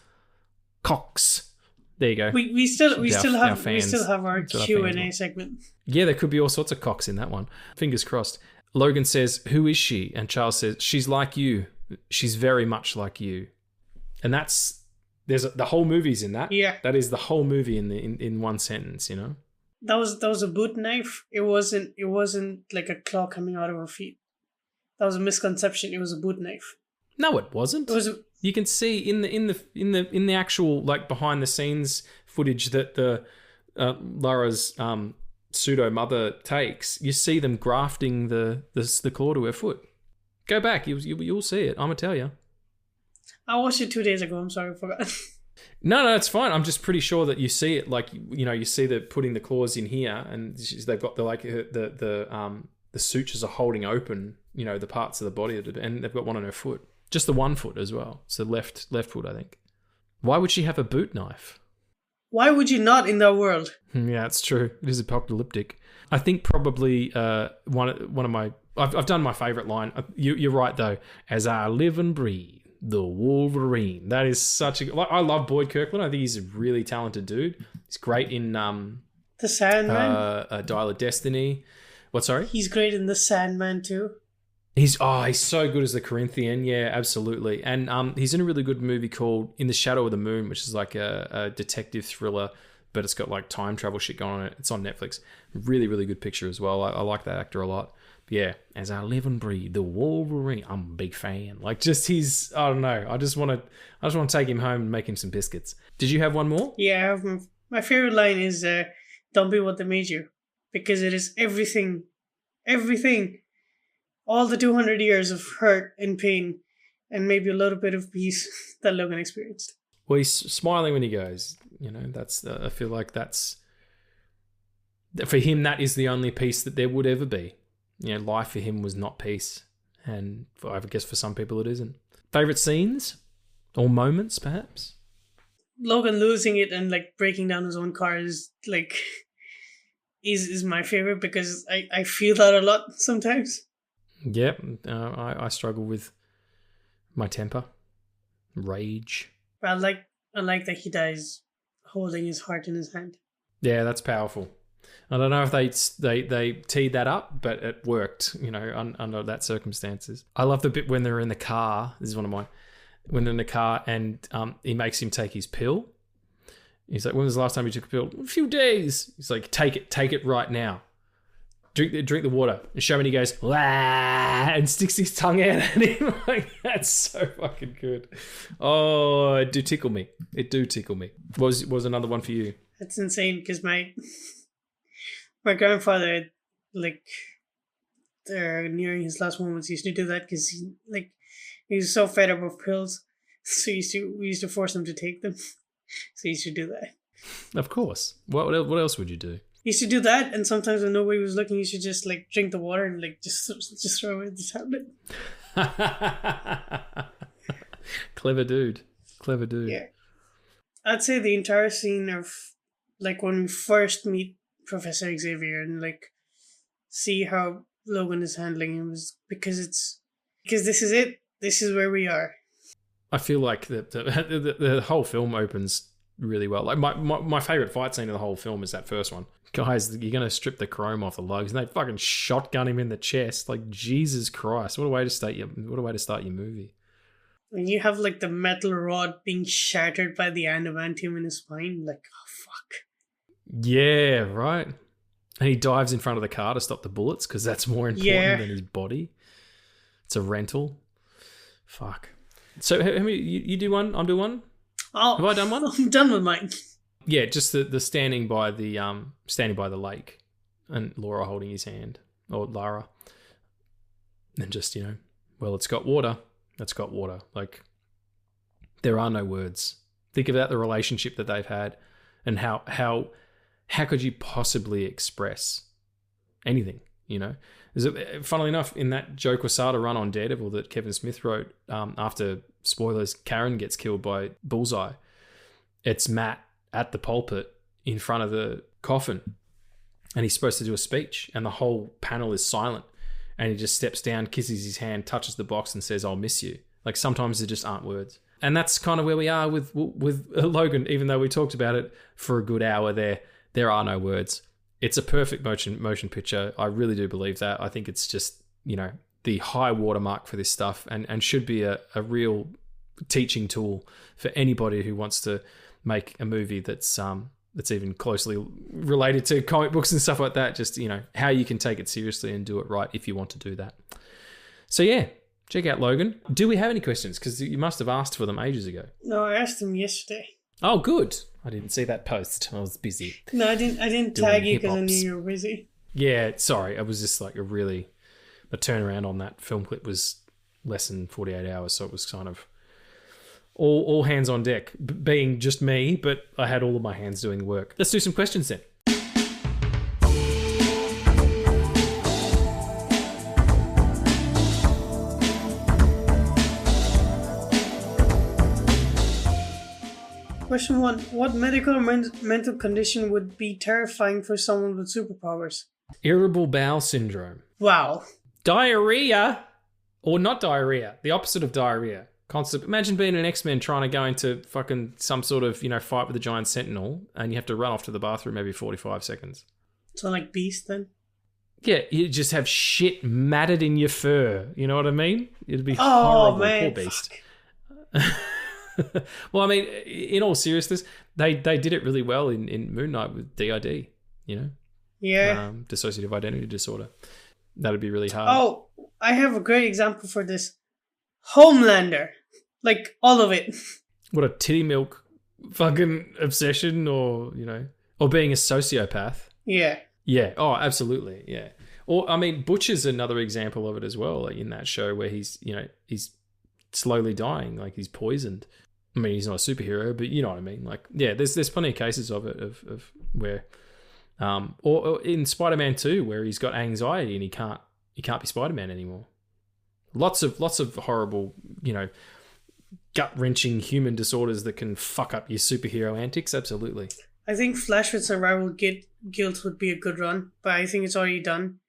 cocks. There you go. We still have our Q&A segment. Yeah, there could be all sorts of cocks in that one. Fingers crossed. Logan says, who is she? And Charles says, she's like you. She's very much like you. And the whole movie's in that. Yeah. That is the whole movie in one sentence, That was a boot knife. It wasn't like a claw coming out of her feet. That was a misconception. It was a boot knife. No, it wasn't. You can see in the actual behind the scenes footage that the Lara's pseudo mother takes. You see them grafting the claw to her foot. Go back, you'll see it. I'm gonna tell you. I watched it 2 days ago. I'm sorry, I forgot. No, it's fine. I'm just pretty sure that you see it. You see the putting the claws in here, and they've got the sutures are holding open. The parts of the body, and they've got one on her foot. Just the one foot as well. So left foot, I think. Why would she have a boot knife? Why would you not in that world? Yeah, it's true. It is apocalyptic. I think probably one of my... I've done my favourite line. You're right, though. As I live and breathe, the Wolverine. That is such a... I love Boyd Kirkland. I think he's a really talented dude. He's great in... The Sandman? Dial of Destiny. What, sorry? He's great in The Sandman, too. He's so good as the Corinthian. Yeah, absolutely. And he's in a really good movie called In the Shadow of the Moon, which is like a detective thriller, but it's got time travel shit going on it. It's on Netflix. Really, really good picture as well. I like that actor a lot. But yeah, as I live and breathe, the Wolverine. I'm a big fan. I don't know. I just want to take him home and make him some biscuits. Did you have one more? Yeah, I have my favorite line is don't be what they made you, because it is everything. All the 200 years of hurt and pain and maybe a little bit of peace that Logan experienced. Well, he's smiling when he goes. That's. I feel like that's... For him, that is the only peace that there would ever be. Life for him was not peace. And I guess for some people it isn't. Favourite scenes? Or moments, perhaps? Logan losing it and breaking down his own car is is my favourite because I feel that a lot sometimes. Yep, I struggle with my temper, rage. But I like that he dies holding his heart in his hand. Yeah, that's powerful. I don't know if they teed that up, but it worked, under that circumstances. I love the bit when they're in the car. This is one of mine. When they're in the car and he makes him take his pill. He's like, when was the last time you took a pill? A few days. He's like, take it right now. Drink the water. And show me. He goes, wah, and sticks his tongue out at him. Like, that's so fucking good. Oh, it do tickle me. What was another one for you? That's insane because my grandfather, like, nearing his last moments, used to do that because he was so fed up with pills. So we used to force him to take them. So he used to do that. Of course. What else would you do? He used to do that, and sometimes when nobody was looking, he should just drink the water and just throw it in the tablet. Clever dude. Yeah. I'd say the entire scene of when we first meet Professor Xavier and see how Logan is handling him is because this is it. This is where we are. I feel like the whole film opens really well. Like my favorite fight scene of the whole film is that first one. Guys, you're gonna strip the chrome off the lugs, and they fucking shotgun him in the chest. Like, Jesus Christ! What a way to start your movie. And you have the metal rod being shattered by the adamantium in his spine. Oh fuck. Yeah, right. And he dives in front of the car to stop the bullets because that's more important than his body. It's a rental. Fuck. So, you do one? I'm doing one. Oh, have I done one? I'm done with mine. Yeah, just the standing by the lake, and Laura holding his hand, or Lara, and just well, it's got water. That's got water. Like, there are no words. Think about the relationship that they've had, and how could you possibly express anything? Funnily enough, in that Joe Quesada run on Daredevil that Kevin Smith wrote, after, spoilers, Karen gets killed by Bullseye, it's Matt at the pulpit in front of the coffin, and he's supposed to do a speech, and the whole panel is silent, and he just steps down, kisses his hand, touches the box, and says, "I'll miss you." Like, sometimes there just aren't words. And that's kind of where we are with Logan, even though we talked about it for a good hour there are no words. It's a perfect motion picture. I really do believe that. I think it's just, the high watermark for this stuff, and should be a real teaching tool for anybody who wants to make a movie that's even closely related to comic books and stuff like that. Just, how you can take it seriously and do it right if you want to do that. So yeah, check out Logan. Do we have any questions? Because you must have asked for them ages ago. No, I asked them yesterday. Oh, good. I didn't see that post. I was busy. No, I didn't tag you because I knew you were busy. Yeah, sorry. It was just the turnaround on that film clip was less than 48 hours, so it was kind of all hands on deck, being just me, but I had all of my hands doing the work. Let's do some questions then. Question 1. What medical or mental condition would be terrifying for someone with superpowers? Irritable bowel syndrome. Wow. Diarrhea, or not diarrhea, the opposite of diarrhea. Imagine being an X-Men trying to go into fucking some sort of, fight with a giant sentinel, and you have to run off to the bathroom every 45 seconds. So like Beast then? Yeah, you just have shit matted in your fur. You know what I mean? It'd be horrible. Man, poor Beast. Well, I mean, in all seriousness, they did it really well in Moon Knight with DID, Yeah. Dissociative identity disorder. That'd be really hard. Oh, I have a great example for this. Homelander. Like, all of it. What a titty milk fucking obsession, or being a sociopath. Yeah. Yeah. Oh, absolutely. Yeah. Or, I mean, Butcher's another example of it as well, like in that show where he's slowly dying, like he's poisoned. I mean, he's not a superhero, but you know what I mean. Like, yeah, there's plenty of cases of it of where, or in Spider-Man 2 where he's got anxiety and he can't be Spider-Man anymore. Lots of horrible, gut-wrenching human disorders that can fuck up your superhero antics. Absolutely. I think Flash with Survival Guilt would be a good run, but I think it's already done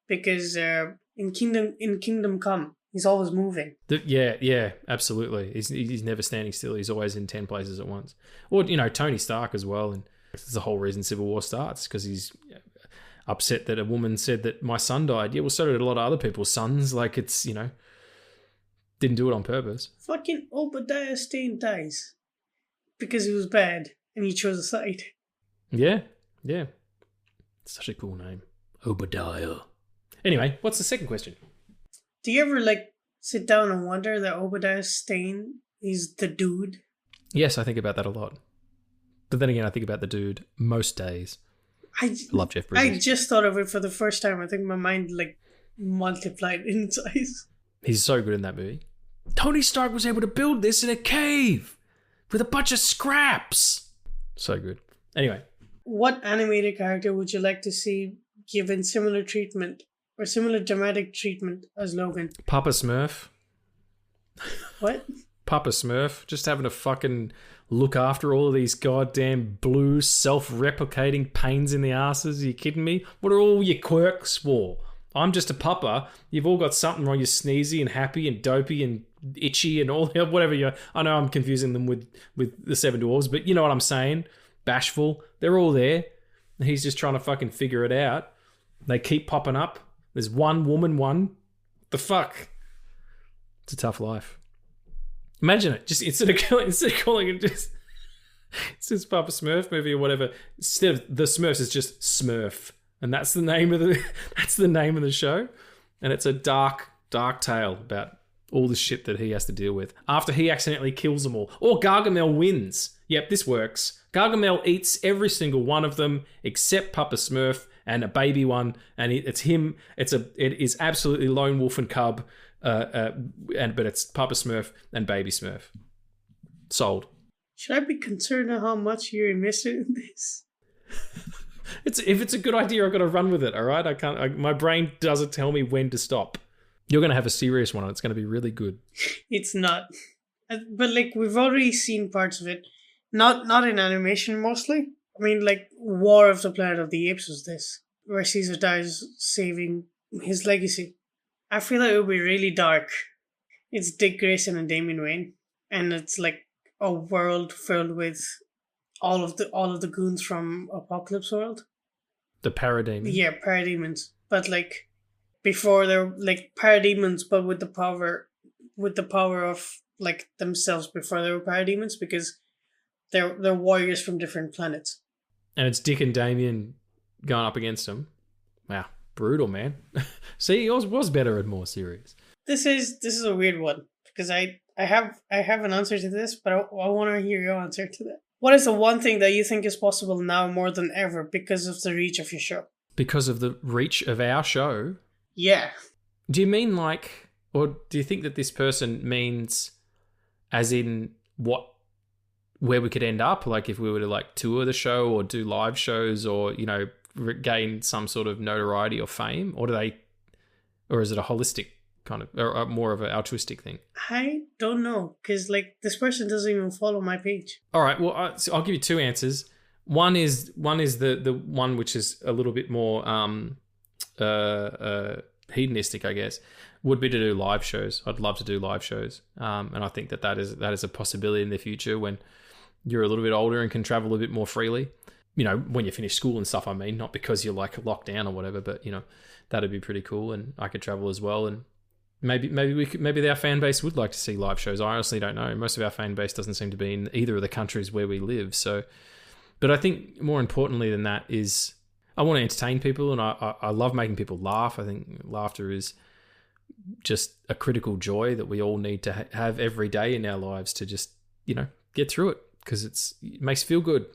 because in Kingdom Come, He's always moving. Yeah, absolutely. He's never standing still. He's always in 10 places at once. Or, Tony Stark as well. And that's the whole reason Civil War starts, because he's upset that a woman said that my son died. Yeah, well, so did a lot of other people's sons. Like, it's, didn't do it on purpose. Fucking Obadiah Stane dies because he was bad and he chose a side. Yeah. Such a cool name. Obadiah. Anyway, what's the second question? Do you ever, sit down and wonder that Obadiah Stane is the dude? Yes, I think about that a lot. But then again, I think about the dude most days. I love Jeff Bridges. I just thought of it for the first time. I think my mind, multiplied in size. He's so good in that movie. Tony Stark was able to build this in a cave with a bunch of scraps. So good. Anyway. What animated character would you like to see given similar treatment or similar dramatic treatment as Logan? Papa Smurf. What? Papa Smurf. Just having to fucking look after all of these goddamn blue self-replicating pains in the asses. Are you kidding me? What are all your quirks for? I'm just a papa. You've all got something wrong. You're sneezy and happy and dopey and itchy and all whatever you. I know I'm confusing them with the Seven Dwarves, but you know what I'm saying. Bashful. They're all there. He's just trying to fucking figure it out. They keep popping up. There's one woman, one. The fuck? It's a tough life. Imagine it. Just instead of calling it just it's just Papa Smurf movie or whatever. Instead of the Smurfs, it's just Smurf, and that's the name of the show. And it's a dark tale about all the shit that he has to deal with after he accidentally kills them all. Or Gargamel wins. Yep, this works. Gargamel eats every single one of them except Papa Smurf and a baby one, and it's him. It is absolutely lone wolf and cub, but it's Papa Smurf and Baby Smurf. Sold. Should I be concerned at how much you're invested in this? If it's a good idea, I've got to run with it. All right, my brain doesn't tell me when to stop. You're going to have a serious one, and it's going to be really good. It's not, but we've already seen parts of it. Not in animation mostly. I mean, War of the Planet of the Apes was this, where Caesar dies saving his legacy. I feel like it would be really dark. It's Dick Grayson and Damian Wayne, and it's a world filled with all of the goons from Apocalypse World. The parademons. Yeah, parademons. But before they're parademons, but with the power of themselves before they were parademons, because they're warriors from different planets. And it's Dick and Damien going up against them. Wow, brutal, man. See, yours was better and more serious. This is a weird one because I have an answer to this, but I want to hear your answer to that. What is the one thing that you think is possible now more than ever because of the reach of your show? Because of the reach of our show? Yeah. Do you mean or do you think that this person means as in where we could end up, if we were to tour the show or do live shows or, gain some sort of notoriety or fame? Or is it a holistic kind of, or more of an altruistic thing? I don't know, because this person doesn't even follow my page. All right, well, so I'll give you two answers. One is the one which is a little bit more hedonistic, I guess, would be to do live shows. I'd love to do live shows, and I think that is a possibility in the future when you're a little bit older and can travel a bit more freely. When you finish school and stuff, I mean, not because you're locked down or whatever, but that'd be pretty cool, and I could travel as well. And maybe our fan base would like to see live shows. I honestly don't know. Most of our fan base doesn't seem to be in either of the countries where we live. So, but I think more importantly than that is I want to entertain people, and I love making people laugh. I think laughter is just a critical joy that we all need to have every day in our lives to just get through it, because it makes you feel good.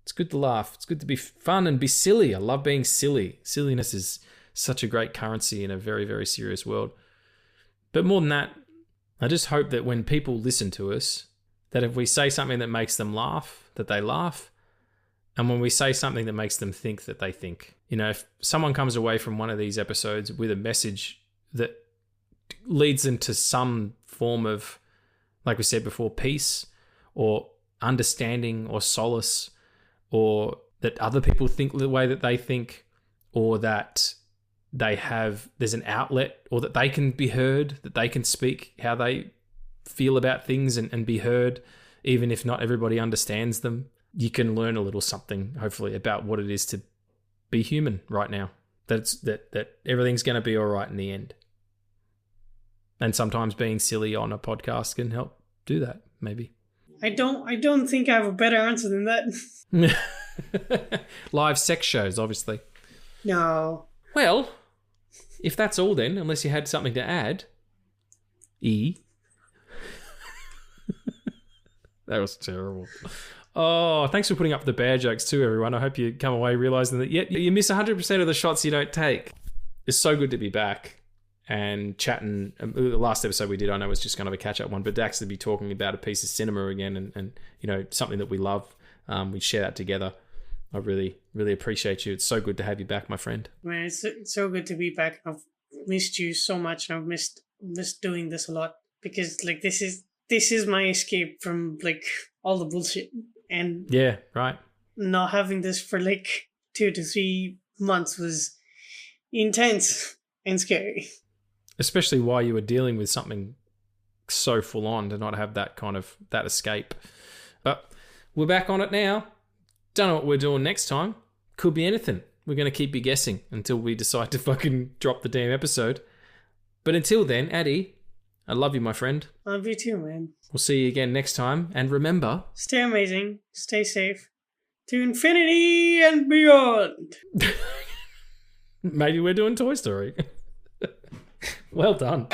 It's good to laugh. It's good to be fun and be silly. I love being silly. Silliness is such a great currency in a very, very serious world. But more than that, I just hope that when people listen to us, that if we say something that makes them laugh, that they laugh. And when we say something that makes them think, that they think. If someone comes away from one of these episodes with a message that leads them to some form of, like we said before, peace or understanding or solace, or that other people think the way that they think, or that there's an outlet, or that they can be heard, that they can speak how they feel about things and be heard, even if not everybody understands them. You can learn a little something, hopefully, about what it is to be human right now. That everything's going to be all right in the end. And sometimes being silly on a podcast can help do that, maybe. I don't think I have a better answer than that. Live sex shows, obviously. No. Well, if that's all then, unless you had something to add. That was terrible. Oh, thanks for putting up the bear jokes too, everyone. I hope you come away realising that you miss 100% of the shots you don't take. It's so good to be back and chatting. The last episode we did, I know, was just kind of a catch-up one, but to actually be talking about a piece of cinema again and you know, something that we love. We share that together. I really, really appreciate you. It's so good to have you back, my friend. Man, it's so good to be back. I've missed you so much, and I've missed doing this a lot, because like this is my escape from like all the bullshit. And yeah, right. Not having this for like 2 to 3 months was intense and scary. Especially while you were dealing with something so full on, to not have that kind of that escape. But we're back on it now. Don't know what we're doing next time. Could be anything. We're going to keep you guessing until we decide to fucking drop the damn episode. But until then, Addy, I love you, my friend. Love you too, man. We'll see you again next time. And remember... stay amazing. Stay safe. To infinity and beyond. Maybe we're doing Toy Story. Well done.